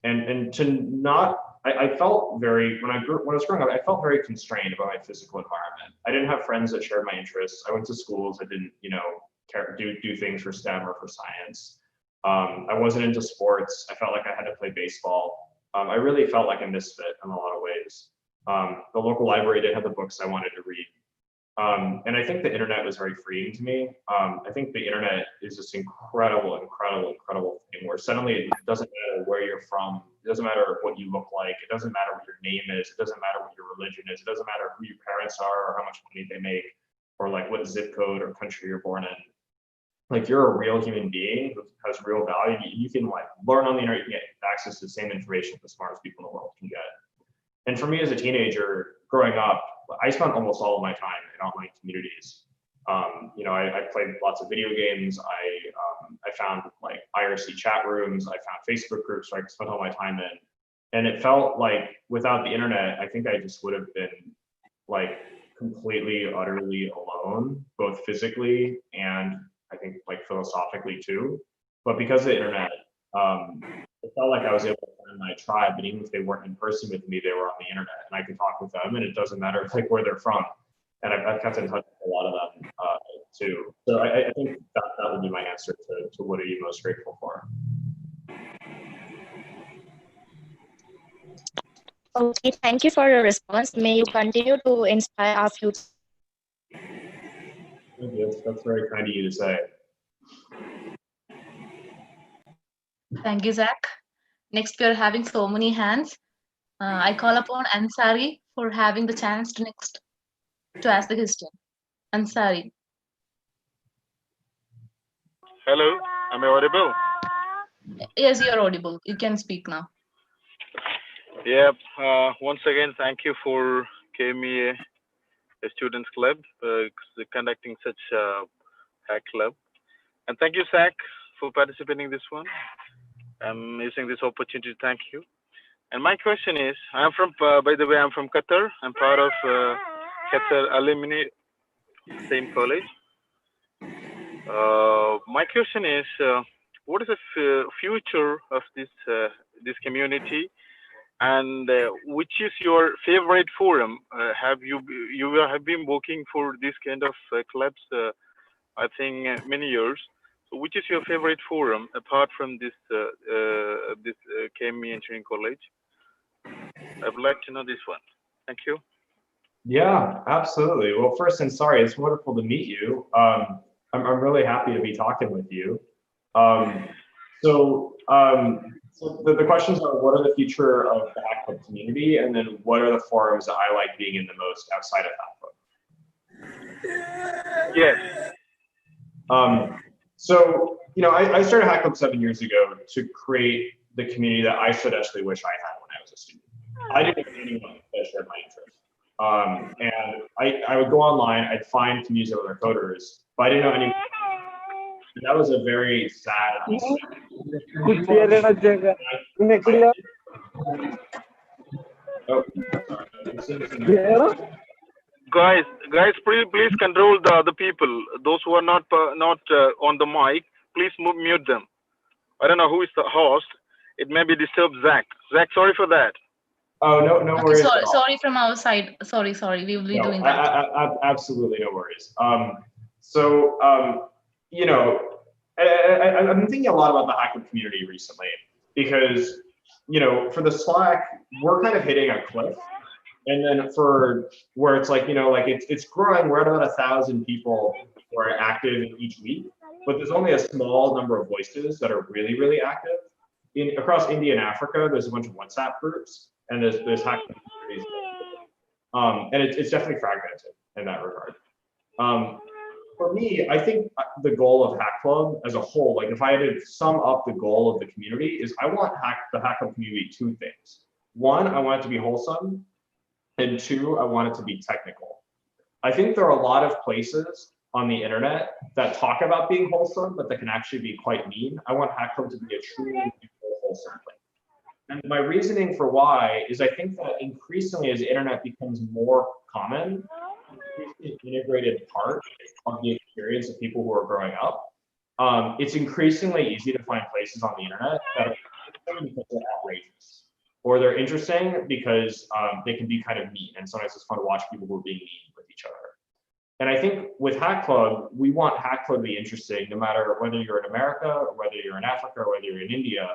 And to not, I felt very, when I was growing up, I felt very constrained about my physical environment. I didn't have friends that shared my interests. I went to schools that didn't, you know, do things for STEM or for science. I wasn't into sports. I felt like I had to play baseball. I really felt like a misfit in a lot of ways. The local library didn't have the books I wanted to read. And I think the internet was very freeing to me. I think the internet is this incredible thing where suddenly it doesn't matter where you're from. It doesn't matter what you look like. It doesn't matter what your name is. It doesn't matter what your religion is. It doesn't matter who your parents are or how much money they make or like what zip code or country you're born in. Like, you're a real human being who has real value. You can like learn on the internet. You can get access to the same information the smartest people in the world can get. And for me as a teenager growing up, I spent almost all of my time in online communities. You know, I played lots of video games. I found like IRC chat rooms. I found Facebook groups where I could spend all my time in. And it felt like without the internet, I think I just would have been like completely, utterly alone, both physically and I think like philosophically too. But because of the internet, it felt like I was able to find my tribe, and even if they weren't in person with me, they were on the internet, and I could talk with them, and it doesn't matter like where they're from. And I've kept in touch with a lot of them too. So I think that would be my answer to what are you most grateful for. Okay, thank you for your response. May you continue to inspire our future. Thank you. That's very kind of you to say. Thank you, Zach. Next, we are having so many hands. I call upon Ansari for having the chance to next to ask the question. Ansari. Hello, am I audible? Yes, you are audible. You can speak now. Yep. Once again, thank you for giving me a students club, conducting such a hack club, and thank you, Zach, for participating in this one. I'm using this opportunity to thank you. And my question is, I'm from, by the way, I'm from Qatar. I'm part of Qatar alumni, same college. My question is, what is the future of this community, and which is your favorite forum? Have you have been working for this kind of clubs? I think many years. So, which is your favorite forum apart from this KME Engineering College? I would like to know this one. Thank you. Yeah, absolutely. Well, first, and sorry, it's wonderful to meet you. I'm really happy to be talking with you. Um, so the questions are, what are the future of the Hack Club community? And then what are the forums that I like being in the most outside of Hack Club? Yes. So, I started Hack Club 7 years ago to create the community that I so desperately wish I had when I was a student. I didn't know anyone that shared my interests. And I would go online, I'd find communities of other coders, but I didn't know anyone. And that was a very sad Guys, please control the other people. Those who are not on the mic, please mute them. I don't know who is the host. It may be disturbed Zach. Zach, sorry for that. Oh, no worries. Sorry from our side. Sorry. We will be doing that. Absolutely no worries. I've been thinking a lot about the Hack Club community recently because, for the Slack, we're kind of hitting a cliff. And then for where it's like, it's growing, we're at about 1,000 people who are active each week, but there's only a small number of voices that are really, really active. Across India and Africa, there's a bunch of WhatsApp groups, and there's Hack Club communities. And it's definitely fragmented in that regard. For me, I think the goal of Hack Club as a whole, like if I had to sum up the goal of the community, is I want the Hack Club community two things. One, I want it to be wholesome. And two, I want it to be technical. I think there are a lot of places on the internet that talk about being wholesome, but that can actually be quite mean. I want Hack Club to be a truly wholesome place. And my reasoning for why is I think that increasingly as the internet becomes more common, an integrated part of the experience of people who are growing up, it's increasingly easy to find places on the internet that are outrageous. Or they're interesting because they can be kind of mean, and sometimes it's fun to watch people who are being mean with each other. And I think with Hack Club, we want Hack Club to be interesting, no matter whether you're in America, or whether you're in Africa, or whether you're in India.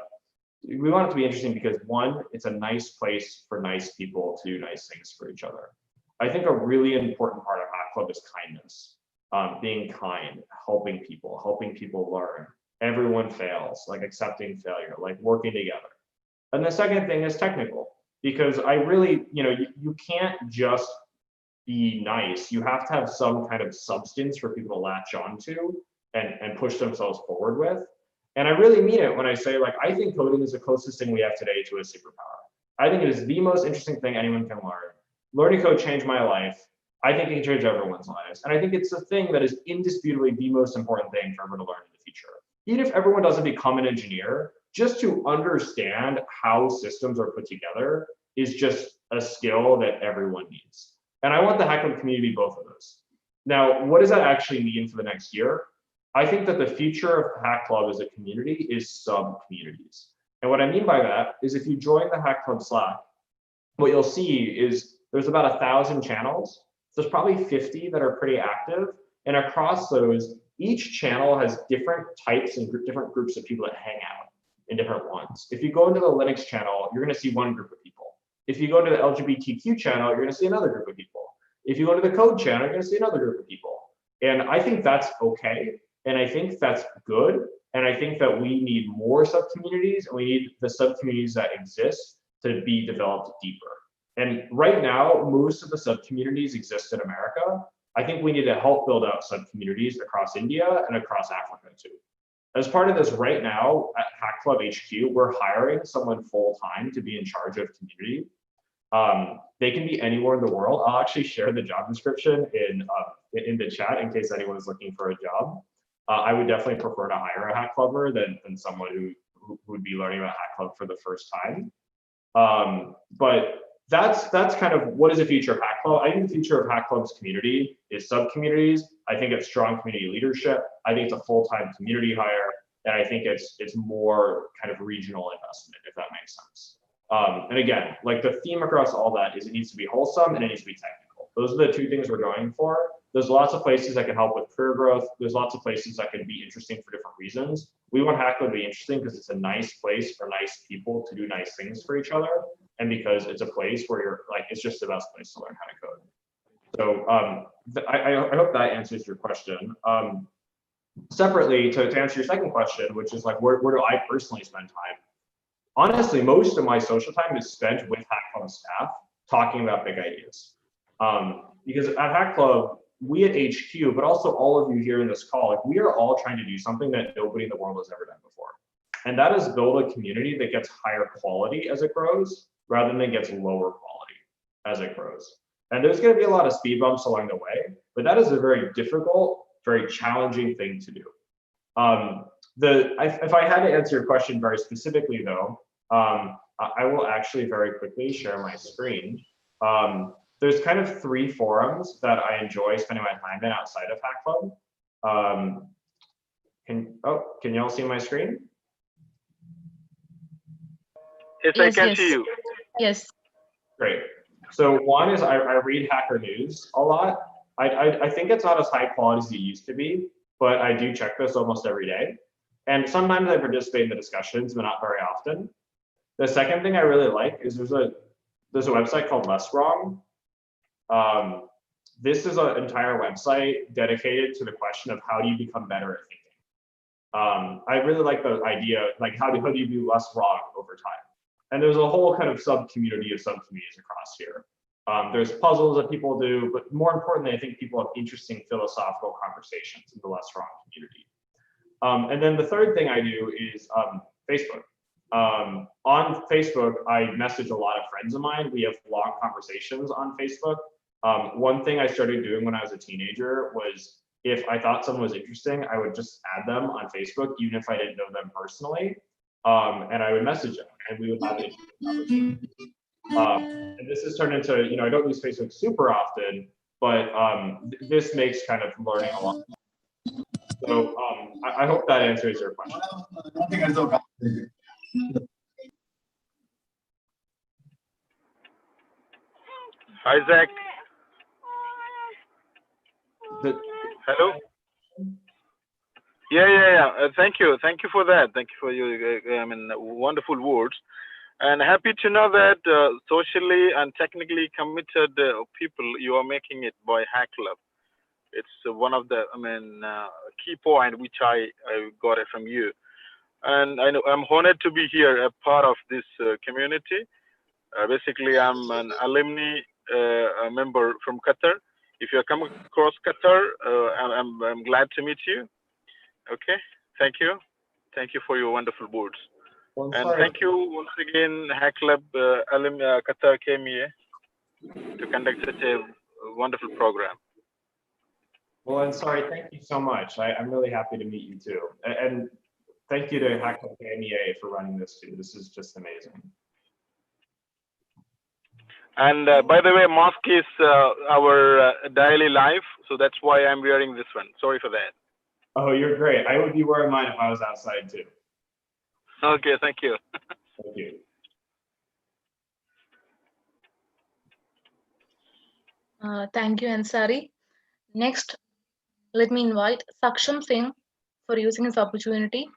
We want it to be interesting because one, it's a nice place for nice people to do nice things for each other. I think a really important part of Hack Club is kindness, being kind, helping people learn. Everyone fails, like accepting failure, like working together. And the second thing is technical, because I really, you can't just be nice. You have to have some kind of substance for people to latch onto and push themselves forward with. And I really mean it when I say, like, I think coding is the closest thing we have today to a superpower. I think it is the most interesting thing anyone can learn. Learning code changed my life. I think it can change everyone's lives. And I think it's the thing that is indisputably the most important thing for everyone to learn in the future. Even if everyone doesn't become an engineer, just to understand how systems are put together is just a skill that everyone needs. And I want the Hack Club community to be both of those. Now, what does that actually mean for the next year? I think that the future of Hack Club as a community is sub-communities. And what I mean by that is if you join the Hack Club Slack, what you'll see is there's about 1,000 channels. There's probably 50 that are pretty active. And across those, each channel has different types and different groups of people that hang out in different ones. If you go into the Linux channel, you're going to see one group of people. If you go into the LGBTQ channel, you're going to see another group of people. If you go to the code channel, you're going to see another group of people. And I think that's okay. And I think that's good. And I think that we need more sub-communities, and we need the sub-communities that exist to be developed deeper. And right now, most of the sub-communities exist in America. I think we need to help build out sub-communities across India and across Africa too. As part of this right now at Hack Club HQ, we're hiring someone full-time to be in charge of community. They can be anywhere in the world. I'll actually share the job description in the chat in case anyone is looking for a job. I would definitely prefer to hire a Hack Clubber than someone who would be learning about Hack Club for the first time. But that's kind of what is the future of Hack Club. I think the future of Hack Club's community is sub-communities. I think it's strong community leadership. I think it's a full-time community hire. And I think it's more kind of regional investment, if that makes sense. And again, like the theme across all that is it needs to be wholesome and it needs to be technical. Those are the two things we're going for. There's lots of places that can help with career growth. There's lots of places that can be interesting for different reasons. We want Hack Club to be interesting because it's a nice place for nice people to do nice things for each other. And because it's a place where you're like, it's just the best place to learn how to code. So I hope that answers your question. Separately, to answer your second question, which is like, where do I personally spend time? Honestly, most of my social time is spent with Hack Club staff talking about big ideas. Because at Hack Club, we at HQ, but also all of you here in this call, like we are all trying to do something that nobody in the world has ever done before. And that is build a community that gets higher quality as it grows, rather than gets lower quality as it grows. And there's going to be a lot of speed bumps along the way, but that is a very difficult, very challenging thing to do. If I had to answer your question very specifically though, I will actually very quickly share my screen. There's kind of three forums that I enjoy spending my time in outside of Hack Club. Can y'all see my screen? Yes, I can see you. Yes. Great. So one is I read Hacker News a lot. I think it's not as high quality as it used to be, but I do check this almost every day. And sometimes I participate in the discussions, but not very often. The second thing I really like is there's a website called Less Wrong. This is an entire website dedicated to the question of how do you become better at thinking. I really like the idea, like how do you do less wrong over time? And there's a whole kind of sub-community of sub-communities across here. There's puzzles that people do, but more importantly, I think people have interesting philosophical conversations in the Less Wrong community. And then the third thing I do is Facebook. On Facebook, I message a lot of friends of mine. We have long conversations on Facebook. One thing I started doing when I was a teenager was if I thought someone was interesting, I would just add them on Facebook, even if I didn't know them personally. And I would message them and we would have a conversation. And this has turned into, I don't use Facebook super often, but this makes kind of learning a lot. So I hope that answers your question. Hi, Zach. Hello. Yeah. Thank you for that. Thank you for your wonderful words. And happy to know that socially and technically committed people, you are making it by Hack Club. It's one of the key point which I got it from you. And I know I'm honored to be here, a part of this community. Basically, I'm an alumni member from Qatar. If you come across Qatar, I'm glad to meet you. Okay, thank you for your wonderful words. And thank you once again, Hack Club Qatar came here to conduct such a wonderful program. Well, I'm sorry. Thank you so much. I'm really happy to meet you too. And thank you to Hack Club KMEA for running this too. This is just amazing. And by the way, mask is our daily life, so that's why I'm wearing this one. Sorry for that. Oh, you're great. I would be wearing mine if I was outside too. Okay, thank you. Thank you. Thank you, Ansari. Next, let me invite Saksham Singh for using his opportunity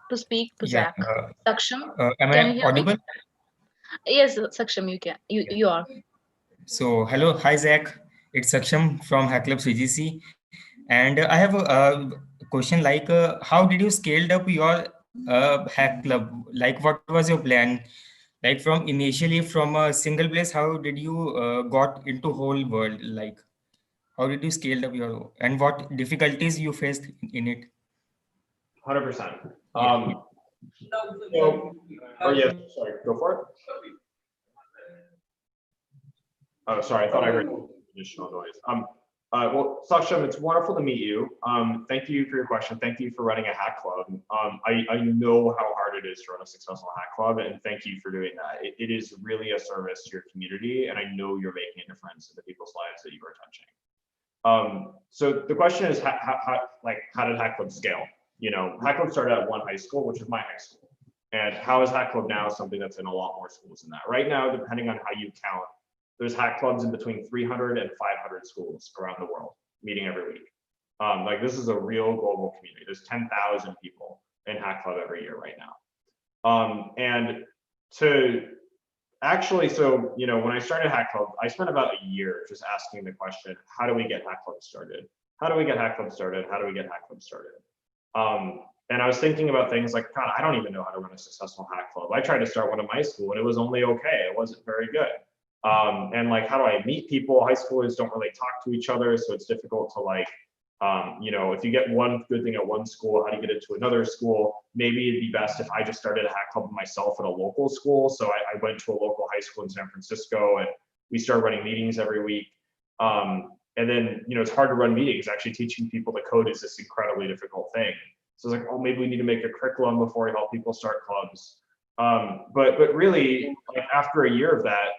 to speak to Zach. Saksham, am can I you hear audible? me? Yes, Saksham, you can. You are. So, hello, hi Zach. It's Saksham from Hack Club CGC, and I have a question like, how did you scaled up your Hack Club? Like, what was your plan? Like from initially from a single place, how did you got into whole world? Like, how did you scale up your, and what difficulties you faced in it? 100%. Yeah. Or yeah, sorry, go for it. Oh, sorry, I thought I heard additional noise. Well, Saksham, it's wonderful to meet you. Thank you for your question. Thank you for running a hack club. I know how hard it is to run a successful hack club, and thank you for doing that. It is really a service to your community, and I know you're making a difference in the people's lives that you are touching. So the question is, how did hack club scale? You know, hack club started at one high school, which is my high school. And how is hack club now something that's in a lot more schools than that? Right now, depending on how you count, there's hack clubs in between 300 and 500 schools around the world meeting every week. Like this is a real global community. There's 10,000 people in hack club every year right now. And to actually, so, you know, when I started hack club, I spent about a year just asking the question, how do we get hack club started? How do we get hack club started? How do we get hack club started? And I was thinking about things like, God, I don't even know how to run a successful hack club. I tried to start one in my school and it was only okay. It wasn't very good. And like, how do I meet people? High schoolers don't really talk to each other. So it's difficult to like, you know, if you get one good thing at one school, how do you get it to another school? Maybe it'd be best if I just started a hack club myself at a local school. So I went to a local high school in San Francisco and we started running meetings every week. And then, you know, it's hard to run meetings. Actually teaching people to code is this incredibly difficult thing. So it's like, oh, maybe we need to make a curriculum before we help people start clubs. But really, like after a year of that,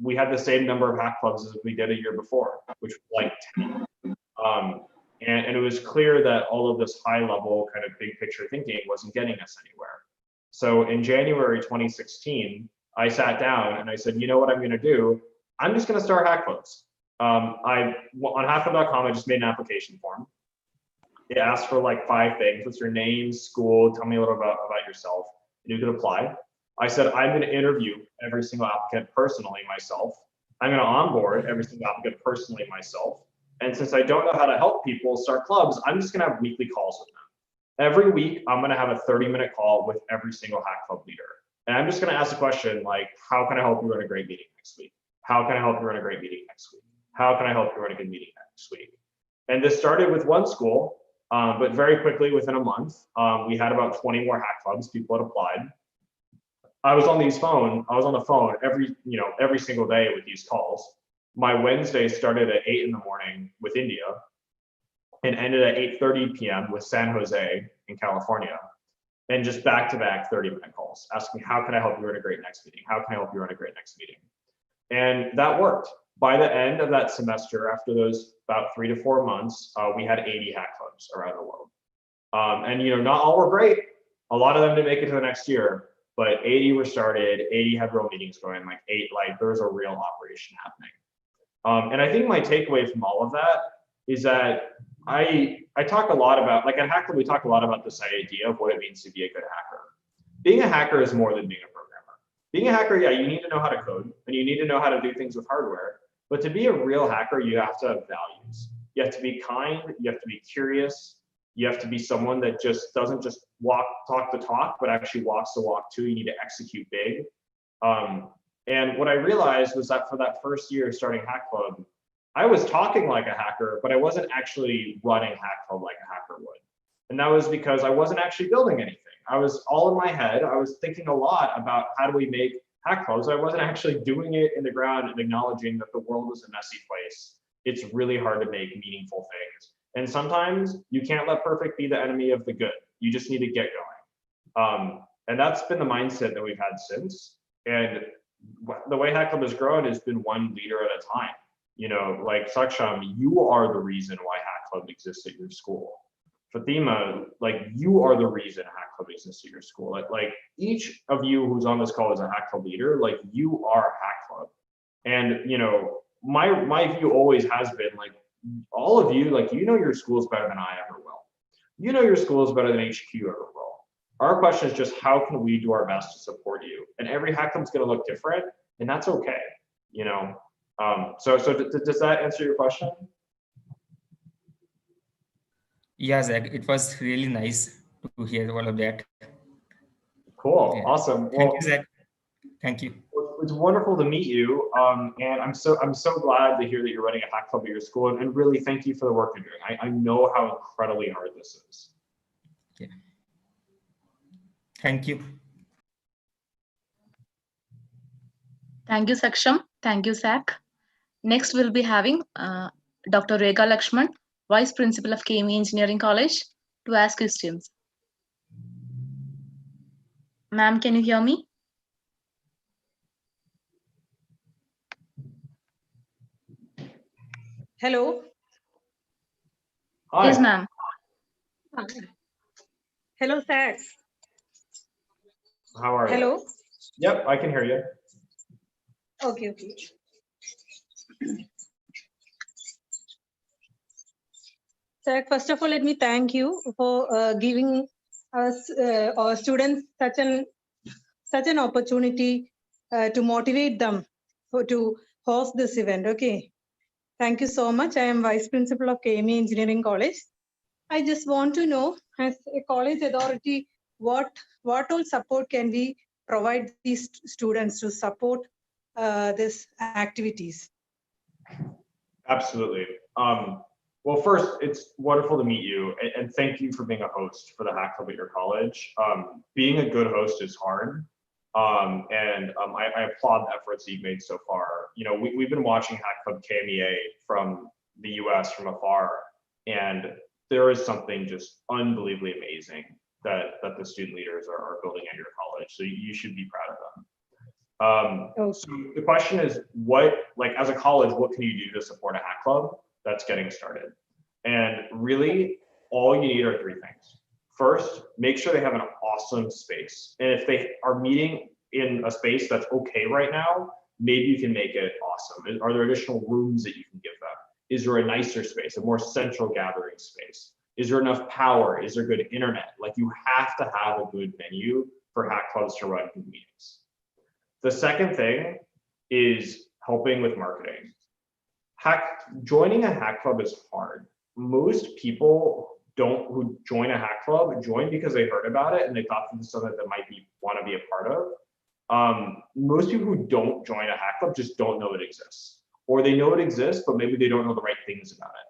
we had the same number of hack clubs as we did a year before, which was like 10. And it was clear that all of this high level kind of big picture thinking wasn't getting us anywhere. So in January 2016, I sat down and I said, you know what I'm going to do? I'm just going to start hack clubs. On hackclub.com, I just made an application form. It asks for like 5 things. What's your name, school, tell me a little about yourself, and you could apply. I said, I'm going to interview every single applicant personally myself. I'm going to onboard every single applicant personally myself. And since I don't know how to help people start clubs, I'm just going to have weekly calls with them. Every week, I'm going to have a 30-minute call with every single hack club leader. And I'm just going to ask a question like, how can I help you run a great meeting next week? How can I help you run a great meeting next week? How can I help you run a good meeting next week? And this started with one school, but very quickly within a month, we had about 20 more hack clubs. People had applied. I was on the phone every single day with these calls. My Wednesday started at 8 in the morning with India and ended at 8:30 p.m. with San Jose in California. And just back-to-back 30-minute calls asking, how can I help you run a great next meeting? How can I help you run a great next meeting? And that worked. By the end of that semester, after those about 3 to 4 months, we had 80 hack clubs around the world. And you know, not all were great. A lot of them didn't make it to the next year, but 80 were started, 80 had real meetings going, like there was a real operation happening. And I think my takeaway from all of that is that I talk a lot about, like at Hack Club, we talk a lot about this idea of what it means to be a good hacker. Being a hacker is more than being a programmer. Being a hacker, yeah, you need to know how to code and you need to know how to do things with hardware. But to be a real hacker, you have to have values. You have to be kind, you have to be curious, you have to be someone that just doesn't just talk the talk, but actually walks the walk too. You need to execute big. And what I realized was that for that first year starting Hack Club, I was talking like a hacker, but I wasn't actually running Hack Club like a hacker would. And that was because I wasn't actually building anything. I was all in my head. I was thinking a lot about how do we make hack clubs. I wasn't actually doing it in the ground and acknowledging that the world is a messy place. It's really hard to make meaningful things. And sometimes you can't let perfect be the enemy of the good. You just need to get going. And that's been the mindset that we've had since. And the way Hack Club has grown has been one leader at a time. You know, like Saksham, you are the reason why Hack Club exists at your school. Fatima, like you are the reason Hack Club exists at your school. Like each of you who's on this call is a Hack Club leader, like you are Hack Club. And you know, my view always has been like all of you, like you know your schools better than I ever will. You know your schools better than HQ ever will. Our question is just how can we do our best to support you? And every Hack Club's gonna look different, and that's okay, you know. So does that answer your question? Yeah, Zach, it was really nice to hear all of that. Cool, Yeah. awesome. Thank you, Zach. Thank you. It's wonderful to meet you, and I'm so glad to hear that you're running a hack club at your school, and really thank you for the work you're doing. I know how incredibly hard this is. Yeah. Thank you. Thank you, Saksham. Thank you, Zach. Next, we'll be having Dr. Rekha Lakshman, Vice Principal of KME Engineering College, to ask questions. Ma'am, can you hear me? Hello. Hi. Yes, ma'am. Hello, Sax. How are you? Hello. Yep, I can hear you. Okay, okay. Sir, first of all, let me thank you for giving us our students such an opportunity to motivate them to host this event. Okay, thank you so much. I am Vice Principal of KME Engineering College. I just want to know, as a college authority, what all support can we provide these students to support these activities? Absolutely. Well, first, it's wonderful to meet you, and thank you for being a host for the Hack Club at your college. Being a good host is hard, I applaud the efforts that you've made so far. You know, we've been watching Hack Club KMEA from the US from afar, and there is something just unbelievably amazing that the student leaders are building at your college. So you should be proud of them. So the question is, like as a college, what can you do to support a hack club that's getting started? And really, all you need are three things. First, make sure they have an awesome space. And if they are meeting in a space that's okay right now, maybe you can make it awesome. Are there additional rooms that you can give them? Is there a nicer space, a more central gathering space? Is there enough power? Is there good internet? Like, you have to have a good venue for hack clubs to run good meetings. The second thing is helping with marketing. Joining a hack club is hard. Most people who join a hack club join because they heard about it and they thought this is something that might want to be a part of. Most people who don't join a hack club just don't know it exists, or they know it exists, but maybe they don't know the right things about it.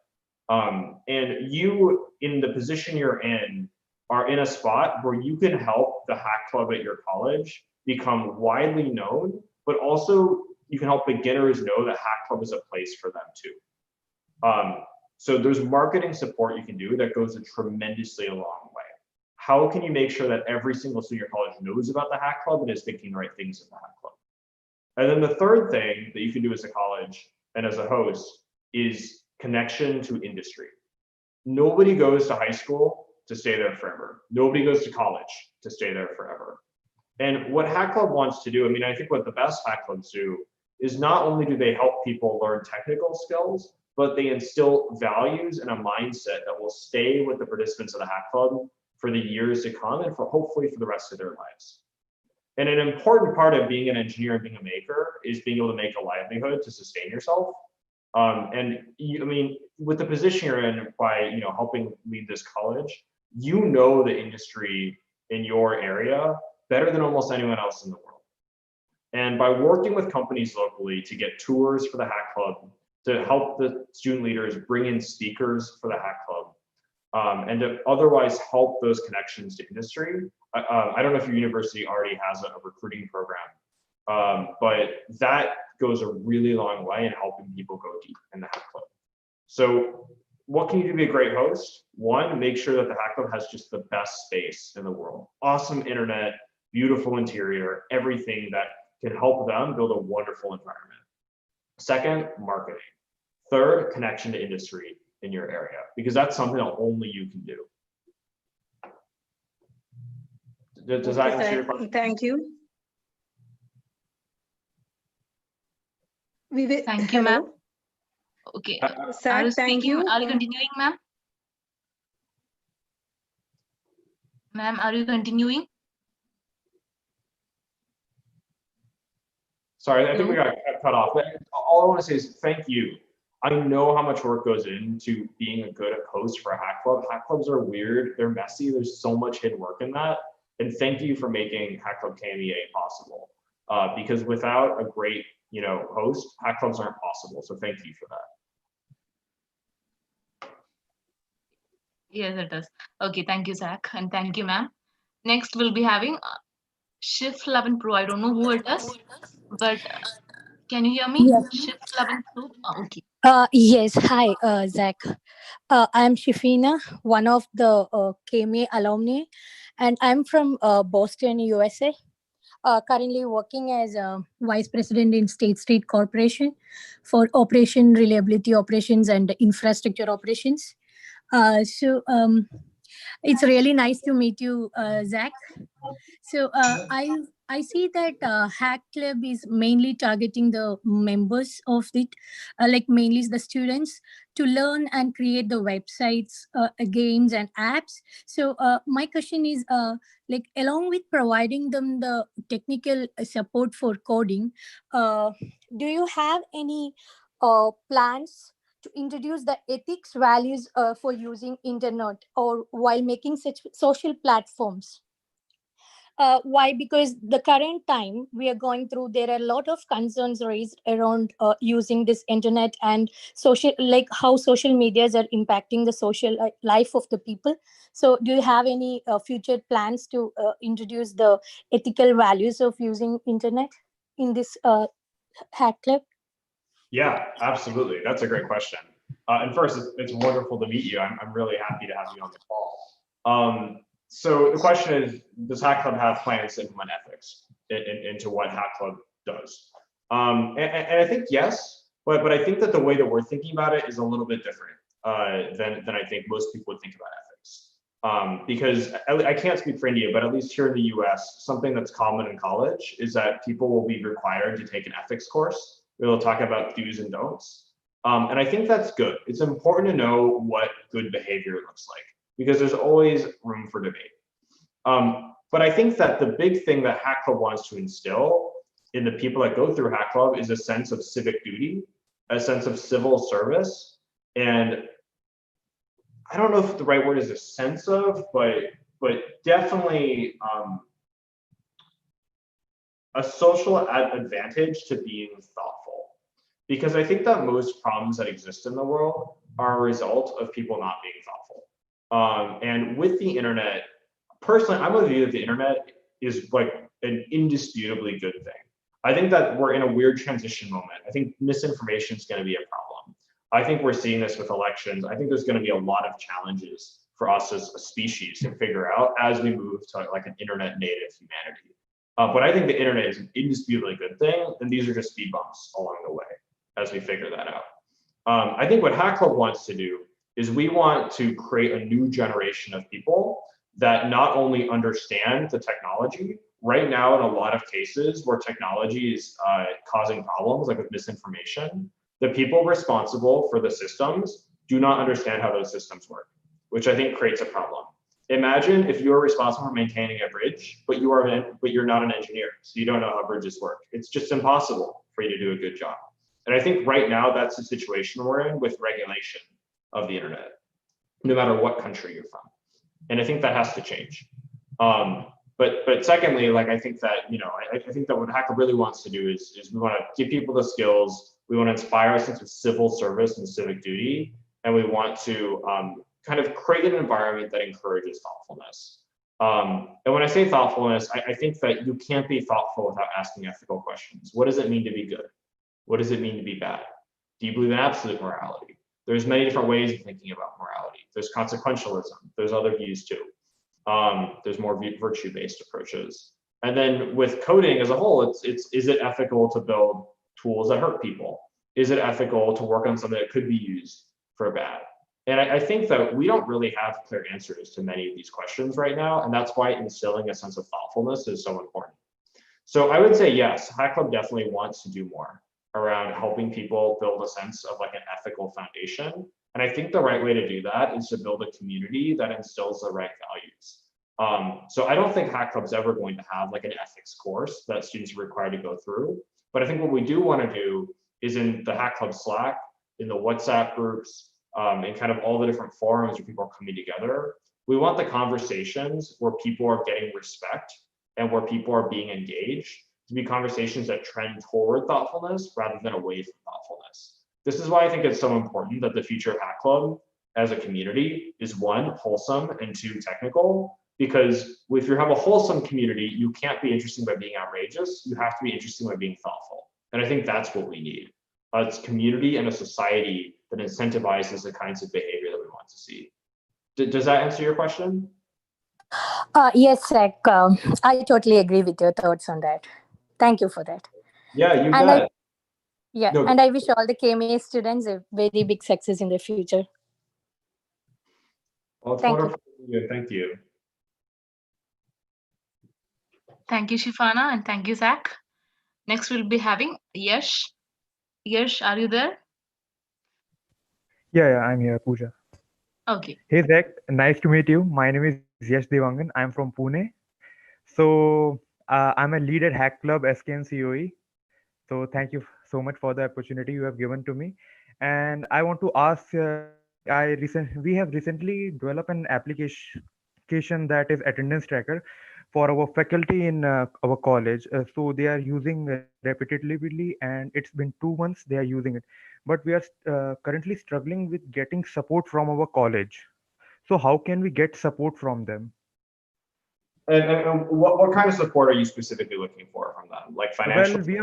And you, in the position you're in, are in a spot where you can help the hack club at your college become widely known, but also you can help beginners know that hack club is a place for them too. So there's marketing support you can do that goes a tremendously a long way. How can you make sure that every single student at your college knows about the hack club and is thinking the right things in the hack club? And then the third thing that you can do as a college and as a host is connection to industry. Nobody goes to high school to stay there forever. Nobody goes to college to stay there forever. And what Hack Club wants to do, I mean, I think what the best Hack Clubs do is not only do they help people learn technical skills, but they instill values and a mindset that will stay with the participants of the Hack Club for the years to come and hopefully for the rest of their lives. And an important part of being an engineer and being a maker is being able to make a livelihood to sustain yourself. I mean, with the position you're in by helping lead this college, you know the industry in your area better than almost anyone else in the world. And by working with companies locally to get tours for the Hack Club, to help the student leaders bring in speakers for the Hack Club, and to otherwise help those connections to industry. I don't know if your university already has a recruiting program, but that goes a really long way in helping people go deep in the Hack Club. So what can you do to be a great host? One, make sure that the Hack Club has just the best space in the world. Awesome internet, beautiful interior, everything that can help them build a wonderful environment. Second, marketing. Third, connection to industry in your area, because that's something that only you can do. Does that answer your question? Thank you. Thank you, ma'am. Okay. Are you speaking? Are you continuing, ma'am? Ma'am, are you continuing? Sorry, I think we got cut off. But all I want to say is thank you. I know how much work goes into being a good host for a hack club. Hack clubs are weird. They're messy. There's so much hidden work in that. And thank you for making Hack Club KMEA possible. Because without a great, host, hack clubs aren't possible. So thank you for that. Yes, it does. Okay, thank you, Zach, and thank you, ma'am. Next, we'll be having Shift 11 Pro. I don't know who it is, but can you hear me? Yeah. Shift 11 Pro. Okay. Yes. Hi, Zach. I'm Shifina, one of the KMA alumni, and I'm from Boston, USA. Currently working as a vice president in State Street Corporation for operation reliability operations and infrastructure operations. It's really nice to meet you, Zach. I see that Hack Club is mainly targeting the members of it, like mainly the students, to learn and create the websites, games, and apps. My question is, like along with providing them the technical support for coding, uh, do you have any plans to introduce the ethics values for using internet or while making such social platforms? Why? Because the current time we are going through, there are a lot of concerns raised around using this internet and social, like how social medias are impacting the social life of the people. So do you have any future plans to introduce the ethical values of using internet in this hack club? Yeah, absolutely. That's a great question. And first, it's wonderful to meet you. I'm really happy to have you on the call. So the question is, does Hack Club have plans to implement ethics into what Hack Club does? And I think yes, but I think that the way that we're thinking about it is a little bit different than I think most people would think about ethics. Because I can't speak for India, but at least here in the US, something that's common in college is that people will be required to take an ethics course. We'll talk about do's and don'ts. And I think that's good. It's important to know what good behavior looks like because there's always room for debate. But I think that the big thing that Hack Club wants to instill in the people that go through Hack Club is a sense of civic duty, a sense of civil service, and I don't know if the right word is a sense of, but definitely a social advantage to being thoughtful. Because I think that most problems that exist in the world are a result of people not being thoughtful. And with the internet, personally, I'm of the view that the internet is like an indisputably good thing. I think that we're in a weird transition moment. I think misinformation is going to be a problem. I think we're seeing this with elections. I think there's going to be a lot of challenges for us as a species to figure out as we move to like an internet native humanity. But I think the internet is an indisputably good thing, and these are just speed bumps along the way as we figure that out. I think what Hack Club wants to do is we want to create a new generation of people that not only understand the technology. Right now, in a lot of cases where technology is causing problems, like with misinformation, the people responsible for the systems do not understand how those systems work, which I think creates a problem. Imagine if you're responsible for maintaining a bridge, but you're not an engineer, so you don't know how bridges work. It's just impossible for you to do a good job. And I think right now that's the situation we're in with regulation of the internet, no matter what country you're from. And I think that has to change. But secondly, like I think that I think that what Hacker really wants to do is we want to give people the skills. We want to inspire a sense of civil service and civic duty, and we want to kind of create an environment that encourages thoughtfulness. And when I say thoughtfulness, I think that you can't be thoughtful without asking ethical questions. What does it mean to be good? What does it mean to be bad? Do you believe in absolute morality? There's many different ways of thinking about morality. There's consequentialism. There's other views too. There's more virtue-based approaches. And then with coding as a whole, is it ethical to build tools that hurt people? Is it ethical to work on something that could be used for bad? And I think that we don't really have clear answers to many of these questions right now. And that's why instilling a sense of thoughtfulness is so important. So I would say, yes, Hack Club definitely wants to do more around helping people build a sense of like an ethical foundation. And I think the right way to do that is to build a community that instills the right values. So I don't think Hack Club's ever going to have like an ethics course that students are required to go through. But I think what we do want to do is in the Hack Club Slack, in the WhatsApp groups, and kind of all the different forums where people are coming together, we want the conversations where people are getting respect and where people are being engaged to be conversations that trend toward thoughtfulness rather than away from thoughtfulness. This is why I think it's so important that the future of Hack Club as a community is one, wholesome, and two, technical, Because if you have a wholesome community, you can't be interesting by being outrageous. You have to be interesting by being thoughtful. And I think that's what we need. It's community and a society that incentivizes the kinds of behavior that we want to see. Does that answer your question? Yes, Zach. I totally agree with your thoughts on that. Thank you for that. Yeah, you And bet. No, and I wish all the KMA students a very big success in the future. well, it's Thank you. wonderful. Thank you. Thank you, Shifana, and thank you, Zach. Next, we'll be having Yash. Yash, are you there? Yeah, I'm here, Pooja. Okay. Hey, Zach. Nice to meet you. My name is Yash Devangan. I'm from Pune. So, I'm a lead at Hack Club SKN COE. So, thank you so much for the opportunity you have given to me. And I want to ask, we have recently developed an application that is attendance tracker for our faculty in our college. So they are using repetitively, and it's been 2 months they are using it. But we are currently struggling with getting support from our college. So how can we get support from them? And what kind of support are you specifically looking for from them? Like financial? We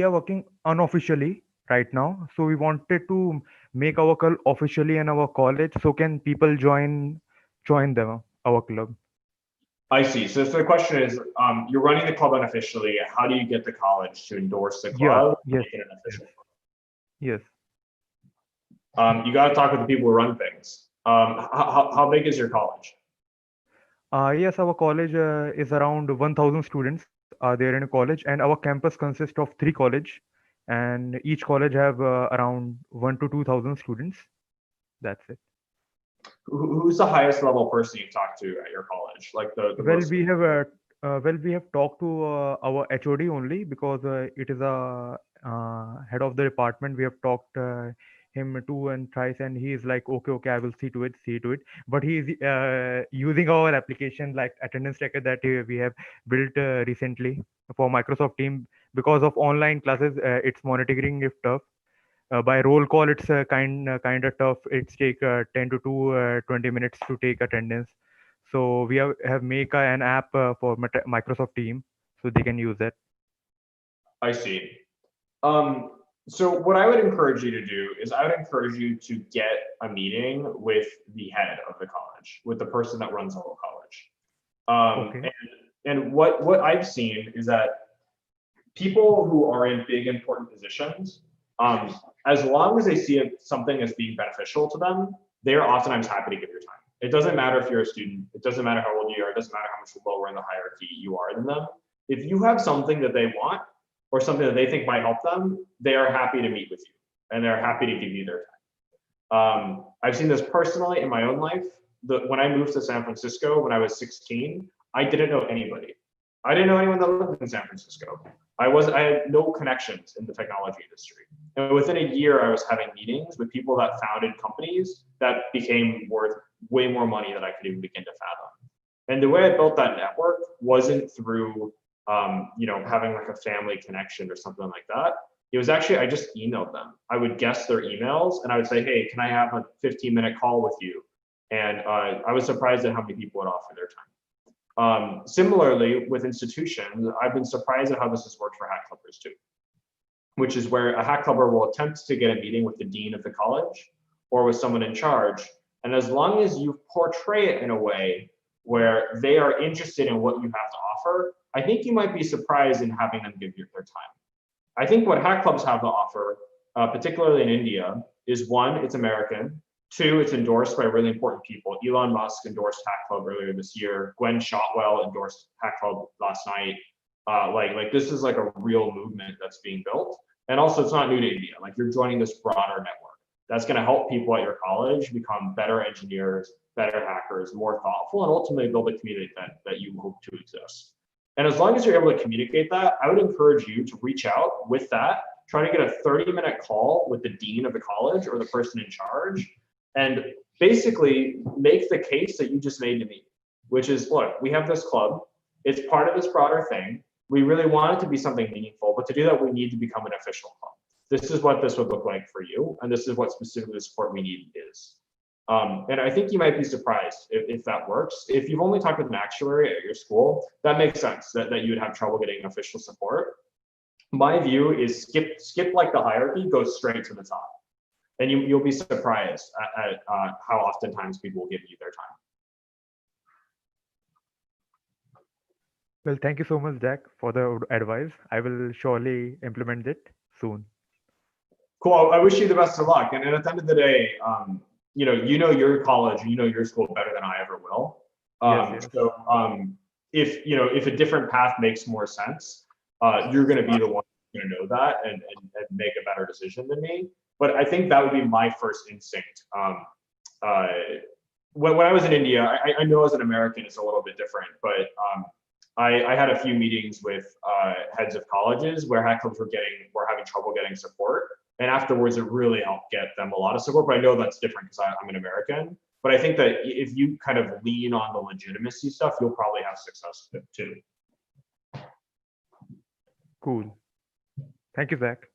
are working unofficially right now. So we wanted to make our club officially in our college. So can people join them our club? I see. So the question is, you're running the club unofficially. How do you get the college to endorse the Yeah. club and Yes. make it an official club? Yes. You got to talk with the people who run things. How big is your college? Yes, our college is around 1,000 students are there in a college, and our campus consists of 3 colleges, and each college have around 1 to 2,000 students. That's it. Who's the highest level person you talk to at your college? Like the Well, most. we have talked to our HOD only because it is a head of the department. We have talked him two and thrice, and he is like, okay, I will see to it. But he is using our application like attendance tracker that we have built recently for Microsoft Team because of online classes. Its monitoring is tough. By roll call, it's kind of tough. It's take 10 to 20 minutes to take attendance. So we have make an app for Microsoft Team, so they can use it. I see. So what I would encourage you to do is I would encourage you to get a meeting with the head of the college, with the person that runs the whole college. Okay. And what I've seen is that people who are in big important positions, as long as they see something as being beneficial to them, they are oftentimes happy to give your time. It doesn't matter if you're a student. It doesn't matter how old you are. It doesn't matter how much lower in the hierarchy you are than them. If you have something that they want or something that they think might help them, they are happy to meet with you and they're happy to give you their time. I've seen this personally in my own life. When I moved to San Francisco when I was 16, I didn't know anybody. I didn't know anyone that lived in San Francisco. I had no connections in the technology industry. And within a year, I was having meetings with people that founded companies that became worth way more money than I could even begin to fathom. And the way I built that network wasn't through, having like a family connection or something like that. It was actually, I just emailed them. I would guess their emails and I would say, hey, can I have a 15-minute call with you? And I was surprised at how many people would offer their time. Similarly, with institutions, I've been surprised at how this has worked for hack clubbers too, which is where a hack clubber will attempt to get a meeting with the dean of the college or with someone in charge. And as long as you portray it in a way where they are interested in what you have to offer, I think you might be surprised in having them give you their time. I think what hack clubs have to offer, particularly in India, is one, it's American. Two, it's endorsed by really important people. Elon Musk endorsed Hack Club earlier this year. Gwen Shotwell endorsed Hack Club last night. Like this is like a real movement that's being built. And also it's not new to India. Like you're joining this broader network that's going to help people at your college become better engineers, better hackers, more thoughtful, and ultimately build a community that you hope to exist. And as long as you're able to communicate that, I would encourage you to reach out with that, try to get a 30-minute call with the dean of the college or the person in charge, and basically make the case that you just made to me, which is, look, we have this club. It's part of this broader thing. We really want it to be something meaningful, but to do that, we need to become an official club. This is what this would look like for you, and this is what specifically the support we need is. And I think you might be surprised if that works. If you've only talked with an actuary at your school, that makes sense that you would have trouble getting official support. My view is skip like the hierarchy, go straight to the top. And you'll be surprised at how oftentimes people will give you their time. Well, thank you so much, Jack, for the advice. I will surely implement it soon. Cool. I wish you the best of luck. And at the end of the day, you know your college, you know your school better than I ever will. Yes. So if a different path makes more sense, you're going to be the one who's going to know that and make a better decision than me. But I think that would be my first instinct. When I was in India, I know as an American it's a little bit different, but I had a few meetings with heads of colleges where hack clubs were having trouble getting support. And afterwards, it really helped get them a lot of support. But I know that's different because I'm an American. But I think that if you kind of lean on the legitimacy stuff, you'll probably have success too. Cool. Thank you, Zach.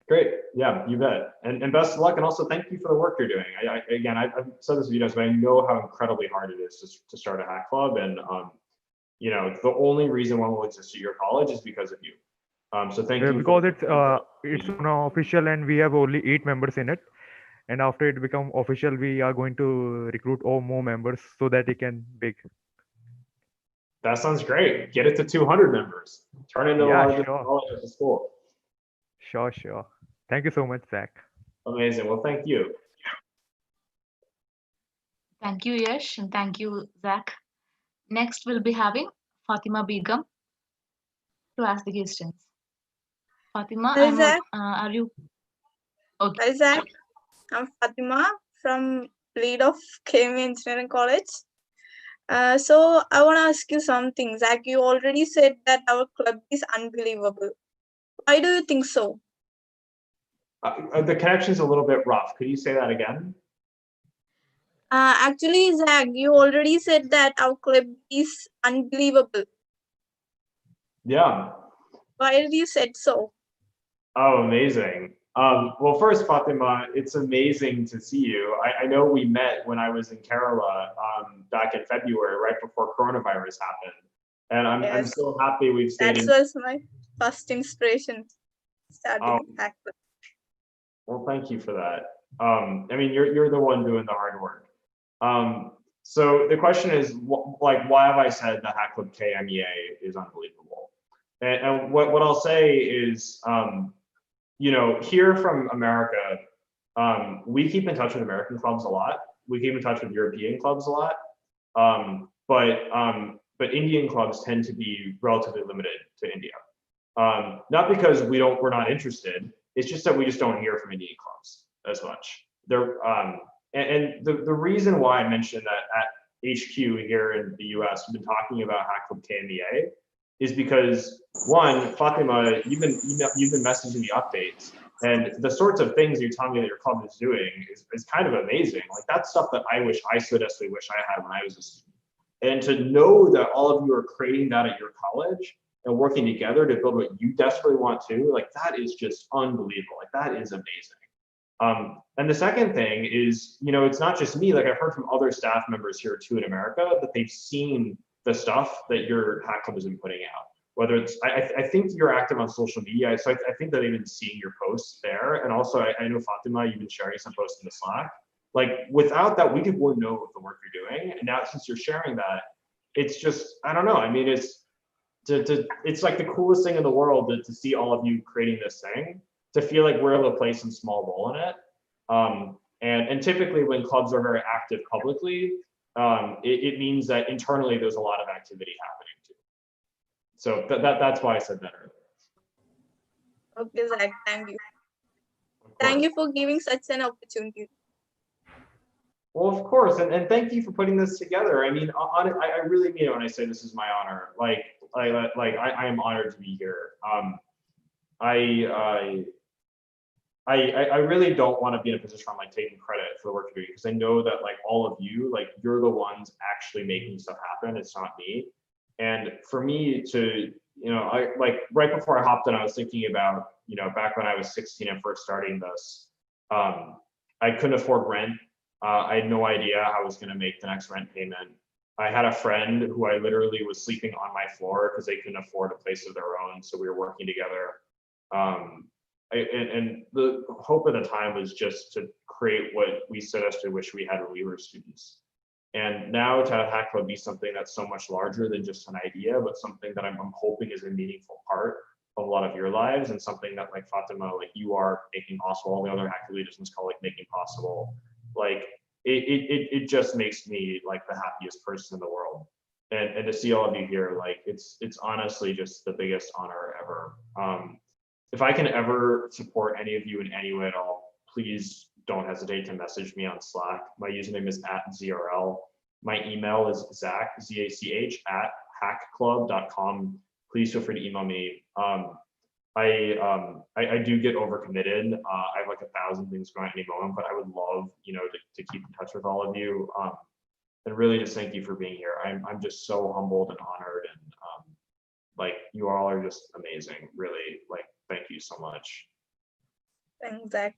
Great. Yeah, you bet. And best of luck. And also thank you for the work you're doing. I've said this with you guys, but I know how incredibly hard it is to start a hack club. And the only reason one will exist at your college is because of you. So thank you. Because it's unofficial and we have only 8 members in it. And after it become official, we are going to recruit all more members so that it can big. That sounds great. Get it to 200 members. Turn into the largest college at the school. Sure. Thank you so much, Zach. Amazing. Well, thank you. Thank you, Yash, and thank you, Zach. Next, we'll be having Fatima Begum to ask the questions. Fatima, are you okay? Hi, Zach. I'm Fatima from lead of KM Engineering College. So I want to ask you something. Zach, you already said that our club is unbelievable. Why do you think so? The connection's a little bit rough. Could you say that again? Actually, Zach, you already said that our club is unbelievable. Yeah. Why did you said so? Oh, amazing. Well, first, Fatima, it's amazing to see you. I know we met when I was in Kerala back in February, right before coronavirus happened. And I'm so happy we've stayed in. That was my first inspiration, starting hack club. Well, thank you for that. I mean, you're the one doing the hard work. So the question is, why have I said the Hack Club KMEA is unbelievable? And what I'll say is, here from America, we keep in touch with American clubs a lot. We keep in touch with European clubs a lot. But Indian clubs tend to be relatively limited to India. Not because we're not interested. It's just that we just don't hear from Indian clubs as much. And the reason why I mentioned that at HQ here in the US, we've been talking about Hack Club KMEA is because one, Fatima, you've been messaging me updates, and the sorts of things you're telling me that your club is doing is kind of amazing. Like that's stuff that I so desperately wish I had when I was a student. And to know that all of you are creating that at your college and working together to build what you desperately want to, like that is just unbelievable. Like that is amazing. And the second thing is, it's not just me, like I've heard from other staff members here too in America that they've seen the stuff that your hack club has been putting out. Whether it's, I think you're active on social media, so I think that they've been seeing your posts there. And also I know Fatima, you've been sharing some posts in the Slack. Like without that, we wouldn't know the work you're doing. And now since you're sharing that, it's just, I don't know. I mean, it's like the coolest thing in the world to see all of you creating this thing, to feel like we're able to play some small role in it. And typically when clubs are very active publicly, it means that internally there's a lot of activity happening too. So that's why I said that earlier. Okay, Zach, thank you. Thank you for giving such an opportunity. Well, of course, and thank you for putting this together. I mean, I really mean it when I say this is my honor. I am honored to be here. I really don't want to be in a position where I'm like taking credit for the work you're doing, because I know that like all of you, like you're the ones actually making stuff happen. It's not me. And for me to, I like right before I hopped in, I was thinking about, back when I was 16 and first starting this, I couldn't afford rent. I had no idea how I was going to make the next rent payment. I had a friend who I literally was sleeping on my floor because they couldn't afford a place of their own. So we were working together. And the hope at the time was just to create what we set us to wish we had when we were students. And now to have Hack Club be something that's so much larger than just an idea, but something that I'm hoping is a meaningful part of a lot of your lives, and something that, like Fatima, like you are making possible, all the other Hack leaders call it making possible. Like it just makes me like the happiest person in the world. And to see all of you here, like it's honestly just the biggest honor ever. If I can ever support any of you in any way at all, please don't hesitate to message me on Slack. My username is @ZRL. My email is Zach, Z-A-C-H, @hackclub.com. Please feel free to email me. I do get overcommitted. I have like 1,000 things going at any moment, but I would love, to keep in touch with all of you. And really just thank you for being here. I'm just so humbled and honored, and like you all are just amazing. Really, like thank you so much. Thanks, Zach.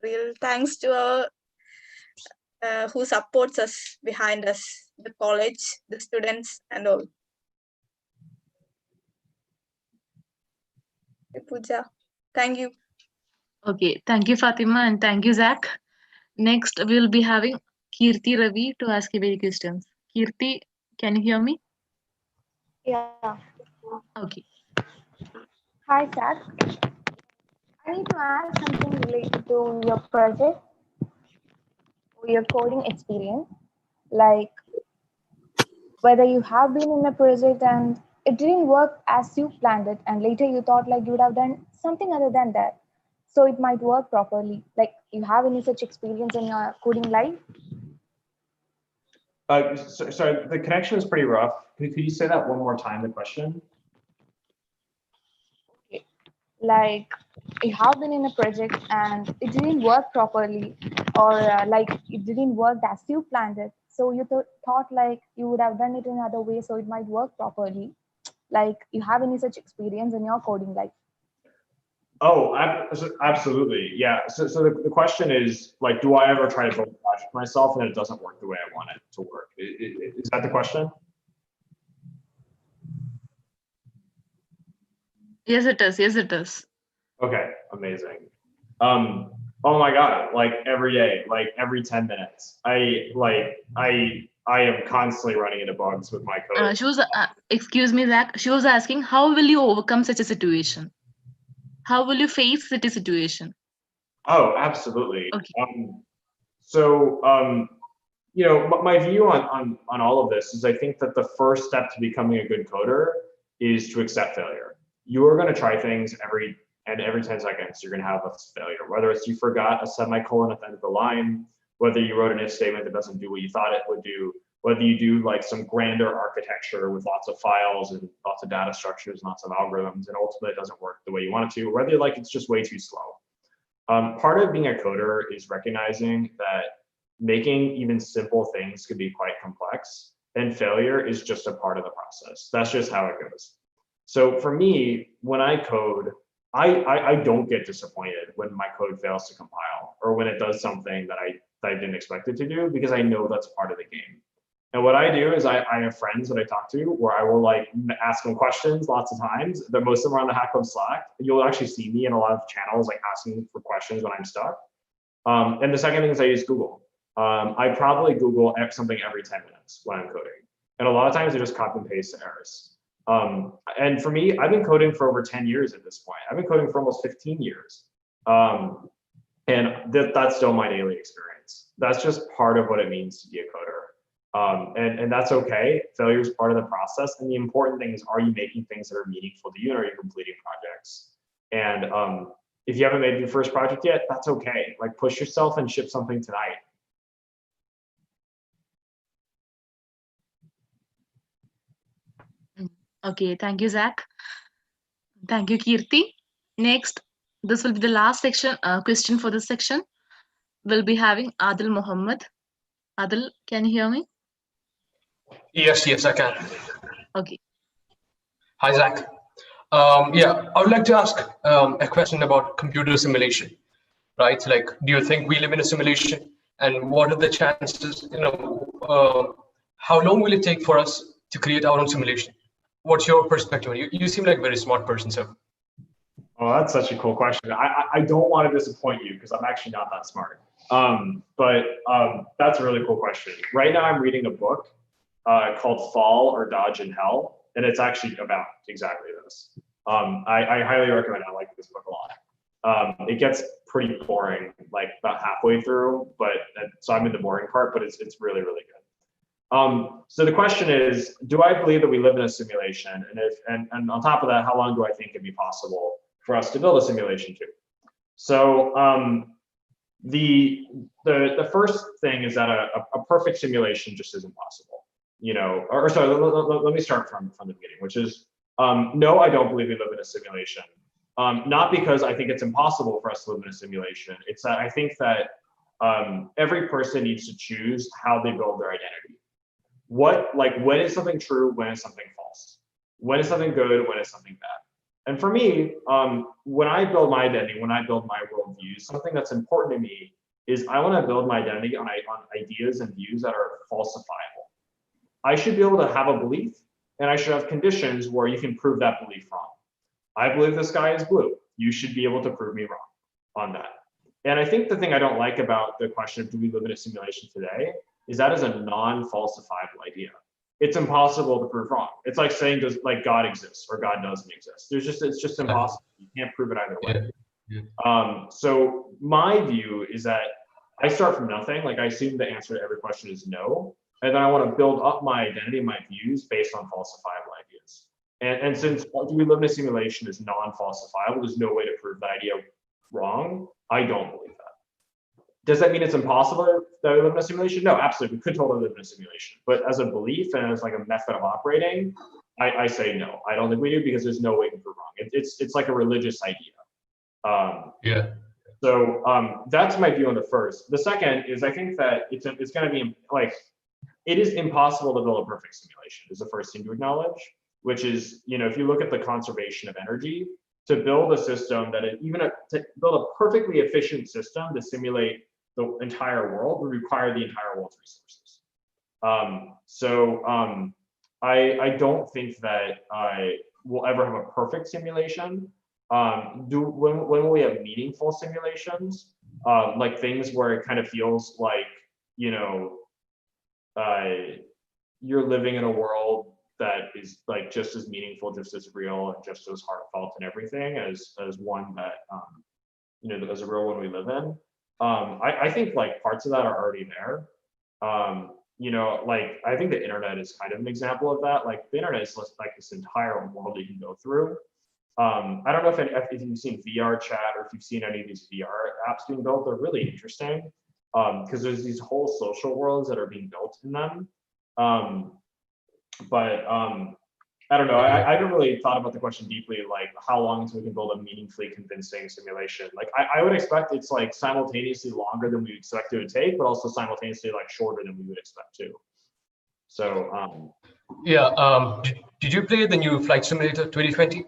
Real thanks to our who supports us behind us, the college, the students, and all. Pooja, thank you. Okay, thank you, Fatima, and thank you, Zach. Next, we'll be having Kirti Ravi to ask you very questions. Kirti, can you hear me? Yeah. Okay. Hi, Zach. I need to ask something related to your project or your coding experience, like whether you have been in a project and it didn't work as you planned it, and later you thought like you would have done something other than that, so it might work properly. Like, you have any such experience in your coding life? Sorry, the connection is pretty rough. Could you say that one more time, the question? Okay. Like, you have been in a project and it didn't work properly, or like it didn't work as you planned it, so you thought like you would have done it in another way so it might work properly. Like, you have any such experience in your coding life? Oh, absolutely. Yeah. So the question is, like, do I ever try to build a project myself and it doesn't work the way I want it to work? Is that the question? Yes, it is. Yes, it is. Okay, amazing. Oh my God, like every day, like every 10 minutes, I am constantly running into bugs with my code. She was, excuse me, Zach. She was asking, how will you overcome such a situation? How will you face such a situation? Oh, absolutely. Okay. My view on all of this is I think that the first step to becoming a good coder is to accept failure. You are going to try things every 10 seconds, you're going to have a failure, whether it's you forgot a semicolon at the end of the line, whether you wrote an if statement that doesn't do what you thought it would do, whether you do like some grander architecture with lots of files and lots of data structures, lots of algorithms, and ultimately it doesn't work the way you want it to, or whether like it's just way too slow. Part of being a coder is recognizing that making even simple things could be quite complex, and failure is just a part of the process. That's just how it goes. So for me, when I code, I don't get disappointed when my code fails to compile or when it does something that I didn't expect it to do, because I know that's part of the game. And what I do is I have friends that I talk to where I will like ask them questions lots of times. Most of them are on the Hack Club Slack. You'll actually see me in a lot of channels like asking for questions when I'm stuck. And the second thing is I use Google. I probably Google something every 10 minutes when I'm coding. And a lot of times I just copy and paste errors. And for me, I've been coding for over 10 years at this point. I've been coding for almost 15 years. And that's still my daily experience. That's just part of what it means to be a coder. And that's okay. Failure is part of the process. And the important thing is, are you making things that are meaningful to you, and are you completing projects? And if you haven't made your first project yet, that's okay. Like, push yourself and ship something tonight. Okay, thank you, Zach. Thank you, Kirti. Next, this will be the last section, question for this section. We'll be having Adil Mohammed. Adil, can you hear me? Yes, I can. Okay. Hi, Zach. Yeah, I would like to ask a question about computer simulation, right? Like, do you think we live in a simulation? and what are the chances, how long will it take for us to create our own simulation? What's your perspective? You seem like a very smart person, sir. Oh, that's such a cool question. I don't want to disappoint you because I'm actually not that smart. But that's a really cool question. Right now I'm reading a book called Fall or Dodge in Hell, and it's actually about exactly this. I highly recommend it. I like this book a lot. It gets pretty boring, like about halfway through, but so I'm in the boring part, but it's really, really good. So the question is, do I believe that we live in a simulation? And on top of that, how long do I think it'd be possible for us to build a simulation to? So the first thing is that a perfect simulation just isn't possible. Or sorry, let me start from the beginning, which is no, I don't believe we live in a simulation. Not because I think it's impossible for us to live in a simulation. It's that I think that every person needs to choose how they build their identity. When is something true, when is something false? When is something good, when is something bad? And for me, when I build my identity, when I build my worldview, something that's important to me is I want to build my identity on ideas and views that are falsifiable. I should be able to have a belief, and I should have conditions where you can prove that belief wrong. I believe the sky is blue. You should be able to prove me wrong on that. And I think the thing I don't like about the question of do we live in a simulation today is that is a non-falsifiable idea. It's impossible to prove wrong. It's like saying does God exists or God doesn't exist. It's just impossible. You can't prove it either way. So my view is that I start from nothing. Like I assume the answer to every question is no, and then I want to build up my identity, my views based on falsifiable ideas. And since do we live in a simulation is non-falsifiable, there's no way to prove that idea wrong. I don't believe that. Does that mean it's impossible that we live in a simulation? No, absolutely. We could totally live in a simulation. But as a belief and as like a method of operating, I say no. I don't think we do because there's no way to prove wrong. It's like a religious idea. So that's my view on the first. The second is I think that it's going to be like it is impossible to build a perfect simulation. Is the first thing to acknowledge, which is if you look at the conservation of energy, to build a system that to build a perfectly efficient system to simulate the entire world would require the entire world's resources. I don't think that I will ever have a perfect simulation. When will we have meaningful simulations? Like things where it kind of feels like you're living in a world that is like just as meaningful, just as real, and just as heartfelt and everything as one that as a real one we live in. I think like parts of that are already there. Like I think the internet is kind of an example of that. Like the internet is like this entire world you can go through. I don't know if you've seen VR chat or if you've seen any of these VR apps being built. They're really interesting because there's these whole social worlds that are being built in them. But I don't know. I haven't really thought about the question deeply, like how long until we can build a meaningfully convincing simulation. Like I would expect it's like simultaneously longer than we expect it to take, but also simultaneously like shorter than we would expect to. So did you play the new Flight Simulator 2020?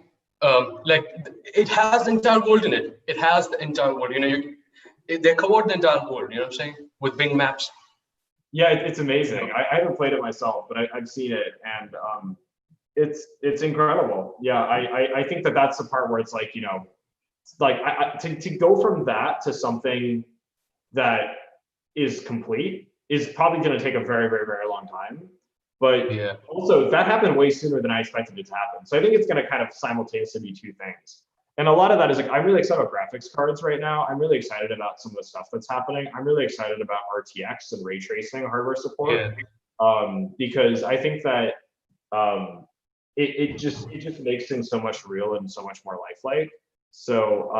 Like it has the entire world in it. It has the entire world. They covered the entire world. You know what I'm saying? With Bing Maps. Yeah, it's amazing. I haven't played it myself, but I've seen it, and it's incredible. Yeah, I think that's the part where it's like to go from that to something that is complete is probably going to take a very, very, very long time. But also that happened way sooner than I expected it to happen. So I think it's going to kind of simultaneously be two things. And a lot of that is like, I'm really excited about graphics cards right now. I'm really excited about some of the stuff that's happening. I'm really excited about RTX and ray tracing hardware support because I think that it just makes things so much real and so much more lifelike. So,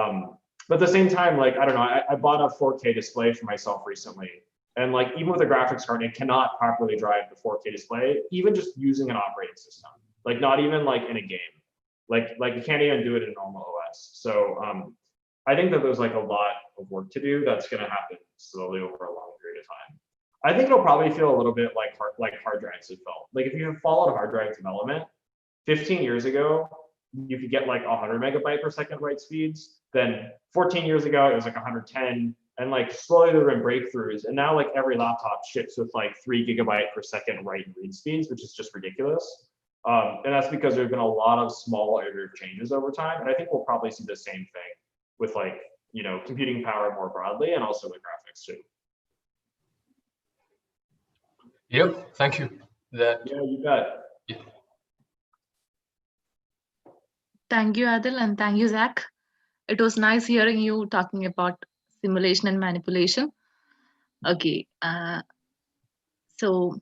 but at the same time, like, I don't know, I bought a 4K display for myself recently. And like, even with a graphics card, it cannot properly drive the 4K display, even just using an operating system, like not even like in a game. Like you can't even do it in normal OS. So I think that there's like a lot of work to do that's going to happen slowly over a long period of time. I think it'll probably feel a little bit like hard drives have felt. Like if you have followed hard drive development, 15 years ago, you could get like 100 megabyte per second write speeds. Then 14 years ago, it was like 110. And like slowly there have been breakthroughs, and now like every laptop ships with like 3 GB per second write and read speeds, which is just ridiculous. And that's because there's been a lot of small iterative changes over time. And I think we'll probably see the same thing with like, computing power more broadly, and also with graphics too. Yep, thank you. Yeah, you bet. Yeah. Thank you, Adil, and thank you, Zach. It was nice hearing you talking about simulation and manipulation. Okay, so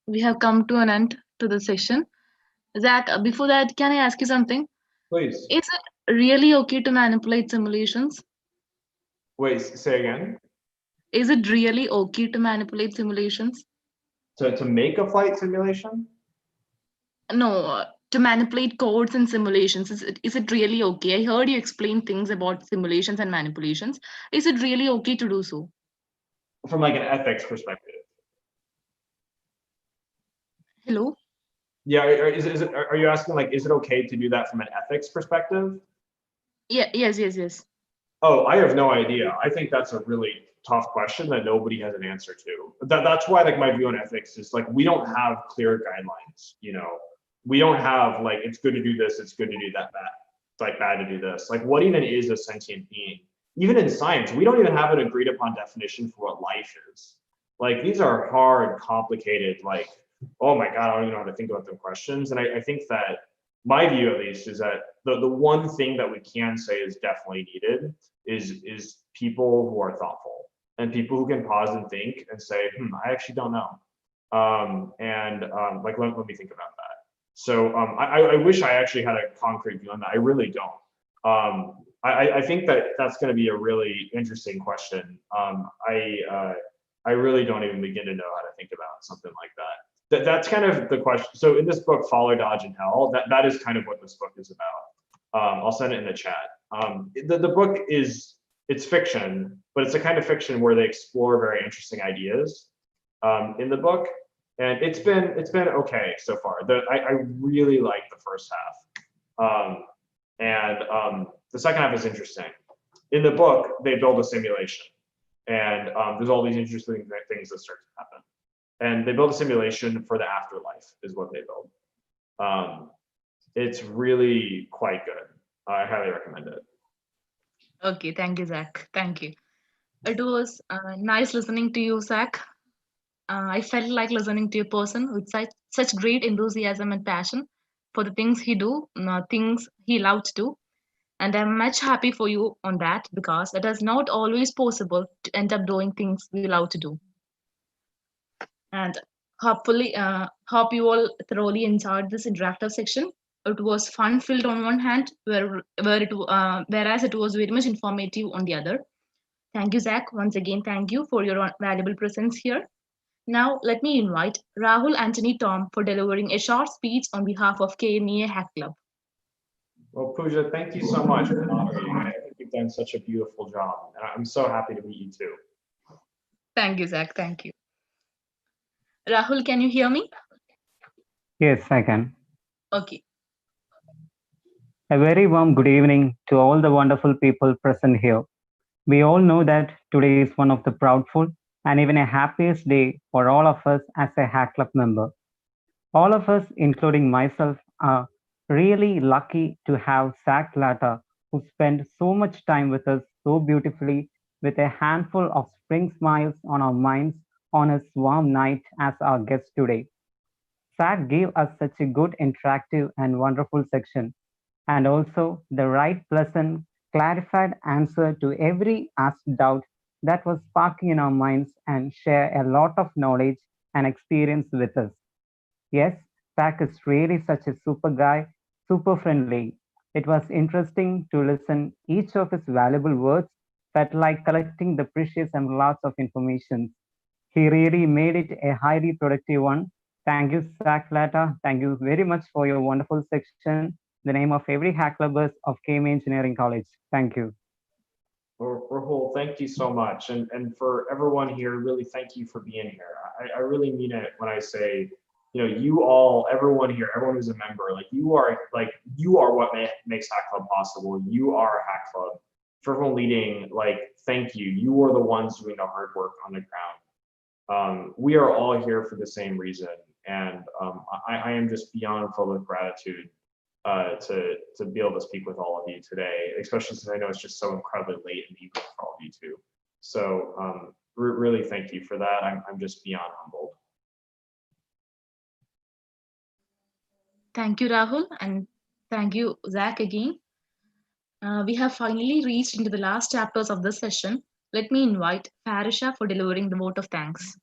we have come to an end to the session. Zach, before that, can I ask you something? Please. Is it really okay to manipulate simulations? Wait, say again? Is it really okay to manipulate simulations? To make a flight simulation? No, to manipulate codes and simulations. Is it really okay? I heard you explain things about simulations and manipulations. Is it really okay to do so? From like an ethics perspective. Hello? Yeah, are you asking like, is it okay to do that from an ethics perspective? Yeah, yes. Oh, I have no idea. I think that's a really tough question that nobody has an answer to. That's why like my view on ethics is like, we don't have clear guidelines, we don't have like, it's good to do this, it's good to do that, it's like bad to do this. Like, what even is a sentient being? Even in science, we don't even have an agreed upon definition for what life is. Like, these are hard, complicated, like, oh my God, I don't even know how to think about the questions. And I think that my view at least is that the one thing that we can say is definitely needed is people who are thoughtful and people who can pause and think and say, I actually don't know. Like, let me think about that. So I wish I actually had a concrete view on that. I really don't. I think that that's going to be a really interesting question. I really don't even begin to know how to think about something like that. That's kind of the question. So in this book, Follow, Dodge, and Hell, that is kind of what this book is about. I'll send it in the chat. The book it's fiction, but it's a kind of fiction where they explore very interesting ideas in the book. And it's been okay so far. I really like the first half. The second half is interesting. In the book, they build a simulation, and there's all these interesting things that start to happen. And they build a simulation for the afterlife is what they build. It's really quite good. I highly recommend it. Okay, thank you, Zach. Thank you. It was nice listening to you, Zach. I felt like listening to a person with such great enthusiasm and passion for the things he do, things he loves to do. And I'm much happy for you on that because it is not always possible to end up doing things we love to do. And hopefully, hope you all thoroughly enjoyed this interactive section. It was fun-filled on one hand, whereas it was very much informative on the other. Thank you, Zach. Once again, thank you for your valuable presence here. Now, let me invite Rahul Anthony Tom for delivering a short speech on behalf of KMEA Hack Club. Well, Pooja, thank you so much for moderating. I think you've done such a beautiful job, and I'm so happy to meet you too. Thank you, Zach. Thank you. Rahul, can you hear me? Yes, I can. Okay. A very warm good evening to all the wonderful people present here. We all know that today is one of the proudful and even a happiest day for all of us as a Hack Club member. All of us, including myself, are really lucky to have Zach Latta, who spent so much time with us so beautifully with a handful of spring smiles on our minds on his warm night as our guest today. Zach gave us such a good interactive and wonderful section, and also the right pleasant, clarified answer to every asked doubt that was sparking in our minds and share a lot of knowledge and experience with us. Yes, Zach is really such a super guy, super friendly. It was interesting to listen each of his valuable words felt like collecting the precious and lots of information. He really made it a highly productive one. Thank you, Zach Latta. Thank you very much for your wonderful section. The name of every hack clubbers of KM Engineering College. Thank you. Rahul, thank you so much. And for everyone here, really thank you for being here. I really mean it when I say, you all, everyone here, everyone who's a member, you are what makes Hack Club possible. You are Hack Club for everyone leading, like, thank you. You are the ones doing the hard work on the ground. We are all here for the same reason. And I am just beyond full of gratitude to be able to speak with all of you today, especially since I know it's just so incredibly late in the evening for all of you too. So really thank you for that. I'm just beyond humbled. Thank you, Rahul, and thank you, Zach, again. We have finally reached into the last chapters of this session. Let me invite Farisha for delivering the vote of thanks.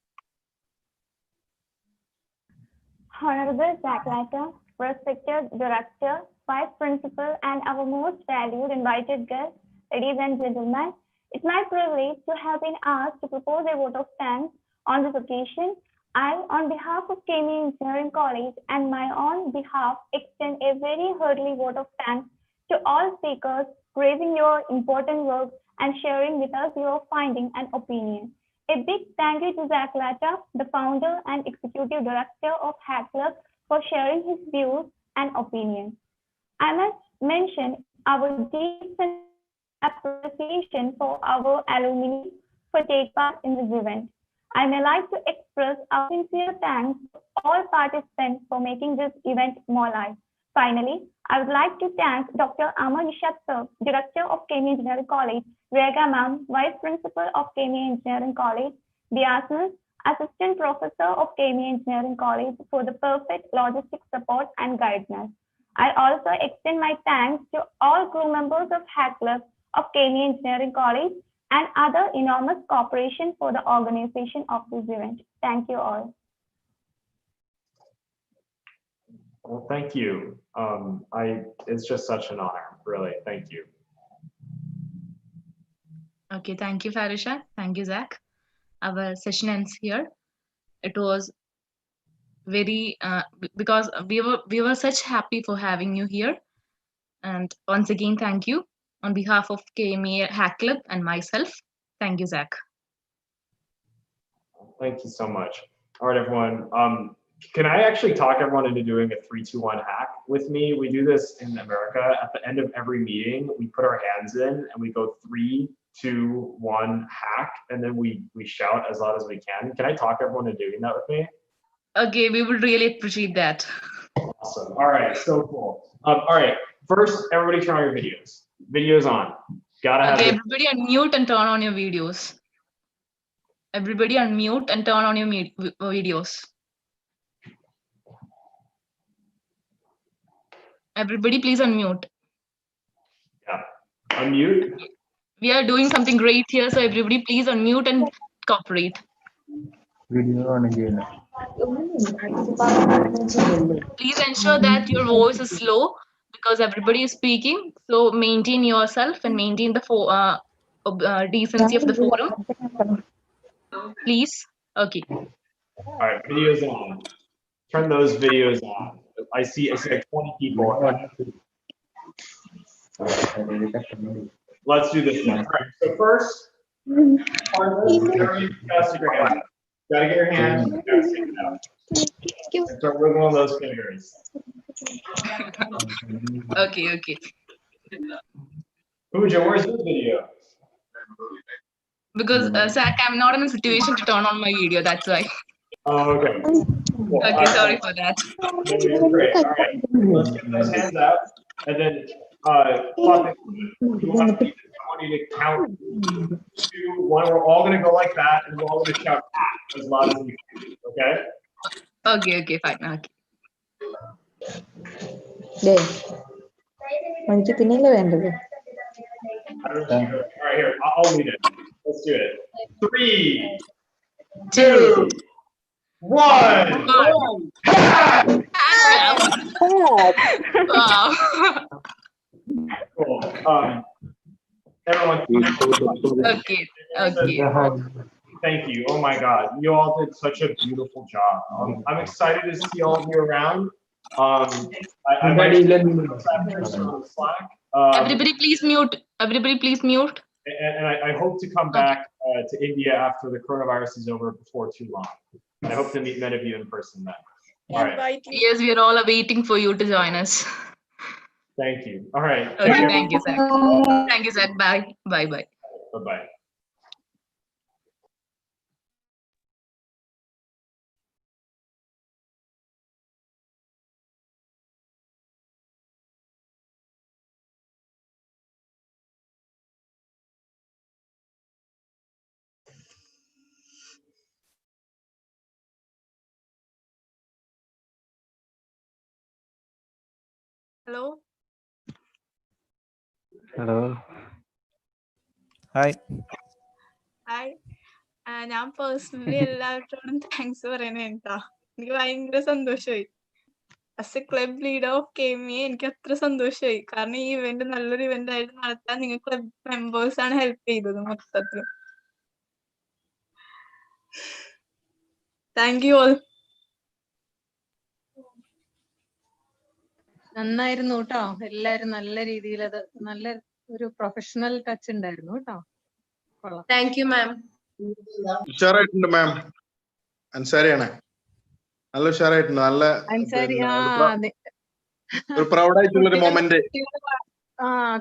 Honorable Zach Latta, respected Director, Vice Principal, and our most valued invited guests, ladies and gentlemen, it's my privilege to have been asked to propose a vote of thanks on this occasion. I, on behalf of KME Engineering College and my own behalf, extend a very hearty vote of thanks to all speakers praising your important work and sharing with us your findings and opinions. A big thank you to Zach Latta, the founder and executive director of Hack Club, for sharing his views and opinions. I must mention our deep appreciation for our alumni for taking part in this event. I may like to express our sincere thanks to all participants for making this event more live. Finally, I would like to thank Dr. Amar Nishad Sir, Director of KME Engineering College, Rega Ma'am, Vice Principal of KME Engineering College, Biasnus, Assistant Professor of KME Engineering College for the perfect logistic support and guidance. I also extend my thanks to all crew members of Hack Club of KME Engineering College and other enormous corporations for the organization of this event. Thank you all. Well, thank you. It's just such an honor, really. Thank you. Okay, thank you, Farisha. Thank you, Zach. Our session ends here. It was very because we were such happy for having you here. And once again, thank you on behalf of KME Hack Club and myself. Thank you, Zach. Thank you so much. All right, everyone. Can I actually talk everyone into doing a 3-2-1 hack with me? We do this in America. At the end of every meeting, we put our hands in and we go 3, 2, 1 hack, and then we shout as loud as we can. Can I talk everyone into doing that with me? Okay, we would really appreciate that. Awesome. All right, so cool. All right, first, everybody turn on your videos. Videos on. Gotta have. Okay, everybody unmute and turn on your videos. Everybody unmute and turn on your videos. Everybody, please unmute. Yeah, unmute. We are doing something great here, so everybody, please unmute and cooperate. Please ensure that your voice is slow because everybody is speaking. So maintain yourself and maintain the decency of the forum. Please. Okay. All right, videos on. Turn those videos on. I see like 20 people. Let's do this one. All right, so first, gotta get your hands, gotta stick it out. Start wiggling those fingers. Okay. Pooja, where's this video? Because Zach, I'm not in a situation to turn on my video. That's why. Oh, okay. Cool. Okay, sorry for that. Great. All right. Let's get those hands out, and then Plotnik, you want me to count 2, 1. We're all gonna go like that, and we're all gonna shout as loud as we can. Okay? Okay, fine. Okay. All right, here. I'll lead it. Let's do it. 3, 2, 1. Wow. Cool. Everyone. Okay. Thank you. Oh my God, you all did such a beautiful job. I'm excited to see all of you around. I might on Slack. Everybody, please mute. Everybody, please mute. And I hope to come back to India after the coronavirus is over before too long. And I hope to meet many of you in person then. All right. Yes, we are all waiting for you to join us. Thank you. All right. Okay, thank you, Zach. Thank you, Zach. Bye. Bye. Bye. Bye-bye. Hello. Hello. Hi. Hi. ഞാൻ personally എല്ലാവരോടും thanks പറയുന്നത് കേട്ടോ. എനിക്ക് ഭയങ്കര സന്തോഷമായി. As A club leader of KMA എനിക്ക് അത്ര സന്തോഷമായി. കാരണം ഈ ഇവന്റ് നല്ലൊരു ഇവന്റ് ആയിട്ട് നടത്താൻ നിങ്ങൾ ക്ലബ് മെമ്പേഴ്സ് ആണ് ഹെൽപ്പ് ചെയ്തത് മൊത്തത്തിൽ. Thank you all. നന്നായിരുന്നു കേട്ടോ. എല്ലാരും നല്ല രീതിയിൽ അത് നല്ല ഒരു പ്രൊഫഷണൽ ടച്ച് ഉണ്ടായിരുന്നു കേട്ടോ. കൊള്ളാം. Thank you ma'am. ഉഷാറായിട്ടുണ്ട് മാം. അൻസാരിയാണ്. നല്ല ഉഷാറായിട്ടുണ്ട്. നല്ല അൻസാരി ഒരു പ്രൗഡ് ആയിട്ടുള്ള ഒരു മൊമെന്റ്.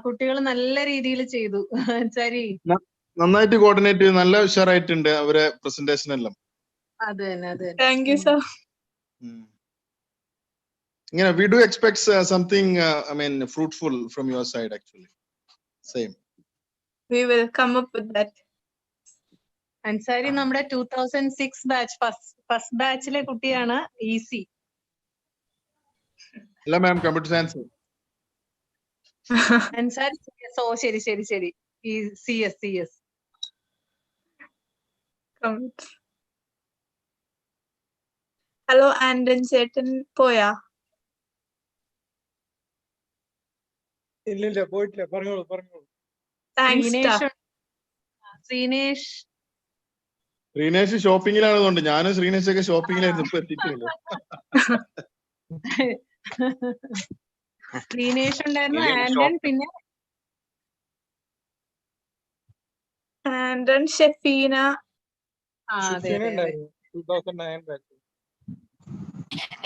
കുട്ടികൾ നല്ല രീതിയിൽ ചെയ്തു. അൻസാരി നന്നായിട്ട് കോർഡിനേറ്റ് ചെയ്ത് നല്ല ഉഷാറായിട്ടുണ്ട് അവരെ പ്രസന്റേഷൻ എല്ലാം. അത് തന്നെ. Thank you sir. Yeah, we do expect something, fruitful from your side actually. Same. We will come up with that. Ansari നമ്മുടെ 2006 ബാച്ച് ഫസ്റ്റ് ബാച്ചിലെ കുട്ടിയാണ്. ഈസി അല്ല മാം, കമ്പ്യൂട്ടർ സയൻസ്. അൻസാരി CS. ഓ ശരി ഈ CS. ഹലോ ആൻഡൻ ചേട്ടൻ പോയാ? ഇല്ല പോയിട്ടില്ല. പറഞ്ഞോളൂ. ശ്രീനേഷ് ഷോപ്പിങ്ങിലാണതുകൊണ്ട് ഞാനും ശ്രീനേഷൊക്കെ ഷോപ്പിങ്ങിലായിരുന്നു. ഇപ്പൊ എത്തിയിട്ടില്ല. ശ്രീനേഷ് ഉണ്ടായിരുന്നു. ആൻഡൻ, പിന്നെ ആൻഡൻ, ഷെഫീന. അതെ. 2009 ബാച്ച്.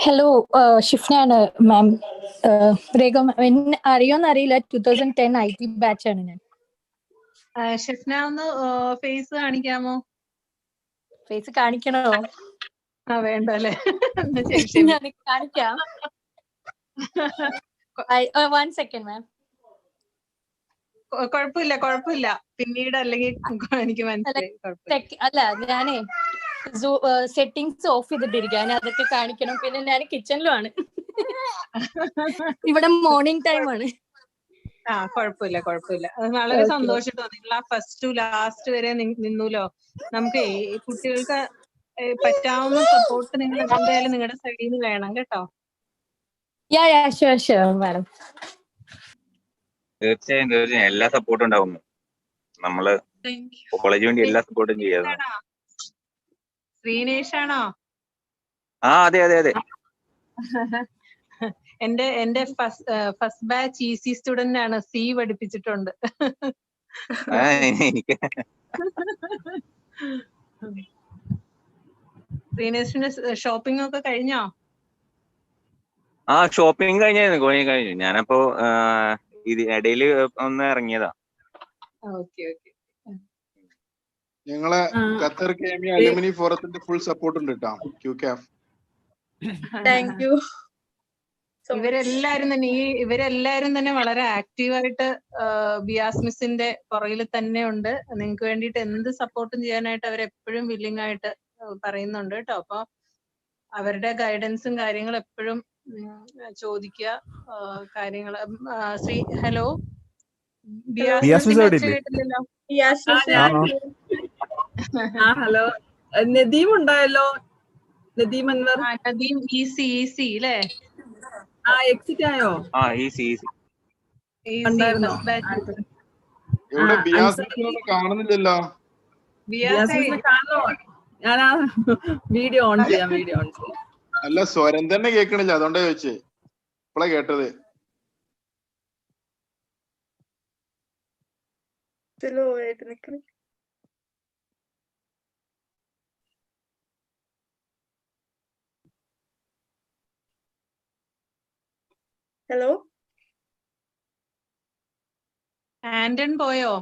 ഹലോ, ഷിഫ്നയാണ് മാം. രേഖ അറിയോന്നറിയില്ല. 2010 IT ബാച്ച് ആണ് ഞാൻ. ഷിഫ്ന ഒന്ന് ഫേസ് കാണിക്കാമോ? ഫേസ് കാണിക്കണോ? വേണ്ട അല്ലേ? ഞാൻ കാണിക്കാം. 1 സെക്കൻഡ് മാം. കുഴപ്പമില്ല. പിന്നീട് അല്ലെങ്കിൽ എനിക്ക് മനസ്സിലായി. അല്ല, ഞാനേ സെറ്റിങ്സ് ഓഫ് ചെയ്തിട്ടിരിക്കുക. ഞാൻ അതൊക്കെ കാണിക്കണം. പിന്നെ ഞാൻ കിച്ചണിലുമാണ്. ഇവിടെ മോർണിംഗ് ടൈം ആണ്. കുഴപ്പമില്ല. വളരെ സന്തോഷം. നിങ്ങൾ ആ ഫസ്റ്റ് ടു ലാസ്റ്റ് വരെ നിന്നൂലോ. നമുക്ക് കുട്ടികൾക്ക് പറ്റാവുന്ന സപ്പോർട്ട് നിങ്ങൾ എന്തായാലും നിങ്ങളുടെ സൈഡിൽ നിന്ന് വേണം കേട്ടോ. Sure madam. തീർച്ചയായും എല്ലാ സപ്പോർട്ടും ഉണ്ടാവും. നമ്മള് കോളേജിന് വേണ്ടി എല്ലാ സപ്പോർട്ടും ചെയ്യാതെ. ശ്രീനേഷ് ആണോ? അതെ. എന്റെ ഫസ്റ്റ് ബാച്ച് ഈസി സ്റ്റുഡന്റ് ആണ്. സി പഠിപ്പിച്ചിട്ടുണ്ട്. ശ്രീനേഷിന്റെ ഷോപ്പിംഗ് ഒക്കെ കഴിഞ്ഞോ? ഷോപ്പിംഗ് കഴിഞ്ഞു. ഞാനപ്പോ ഇടയില് ഒന്ന് ഇറങ്ങിയതാ. ഞങ്ങളെ ഖത്തർ KMA അലുമിനി ഫോറത്തിന്റെ ഫുൾ സപ്പോർട്ട് ഉണ്ട് കേട്ടോ. QCAF. Thank you. ഇവരെല്ലാരും തന്നെ വളരെ ആക്റ്റീവായിട്ട് ബിയാസ് മിസ്സിന്റെ പുറകിൽ തന്നെ ഉണ്ട്. നിങ്ങൾക്ക് വേണ്ടിയിട്ട് എന്ത് സപ്പോർട്ടും ചെയ്യാനായിട്ട് അവരെപ്പോഴും വില്ലിംഗ് ആയിട്ട് പറയുന്നുണ്ട് കേട്ടോ. അപ്പൊ അവരുടെ ഗൈഡൻസും കാര്യങ്ങളും എപ്പോഴും ചോദിക്കുക. കാര്യങ്ങൾ ഹലോ, ബിയാസ് മിസ്സിന്റെ ഒച്ച കേട്ടില്ലല്ലോ. ഹലോ, നദീം ഉണ്ടായല്ലോ. നദീം അൻവർ. നദീം ഈസി അല്ലേ? എക്സിറ്റ് ആയോ? ഇവിടെ ബിയാസ് കാണുന്നില്ലല്ലോ. കാണോ? ഞാൻ ആ വീഡിയോ ഓൺ ചെയ്യാം. അല്ല, സ്വരം തന്നെ കേൾക്കണില്ല. അതുകൊണ്ടാ ചോദിച്ചേ. ഇപ്പളാ കേട്ടത്. ഹലോ. ആന്റൺ പോയോ?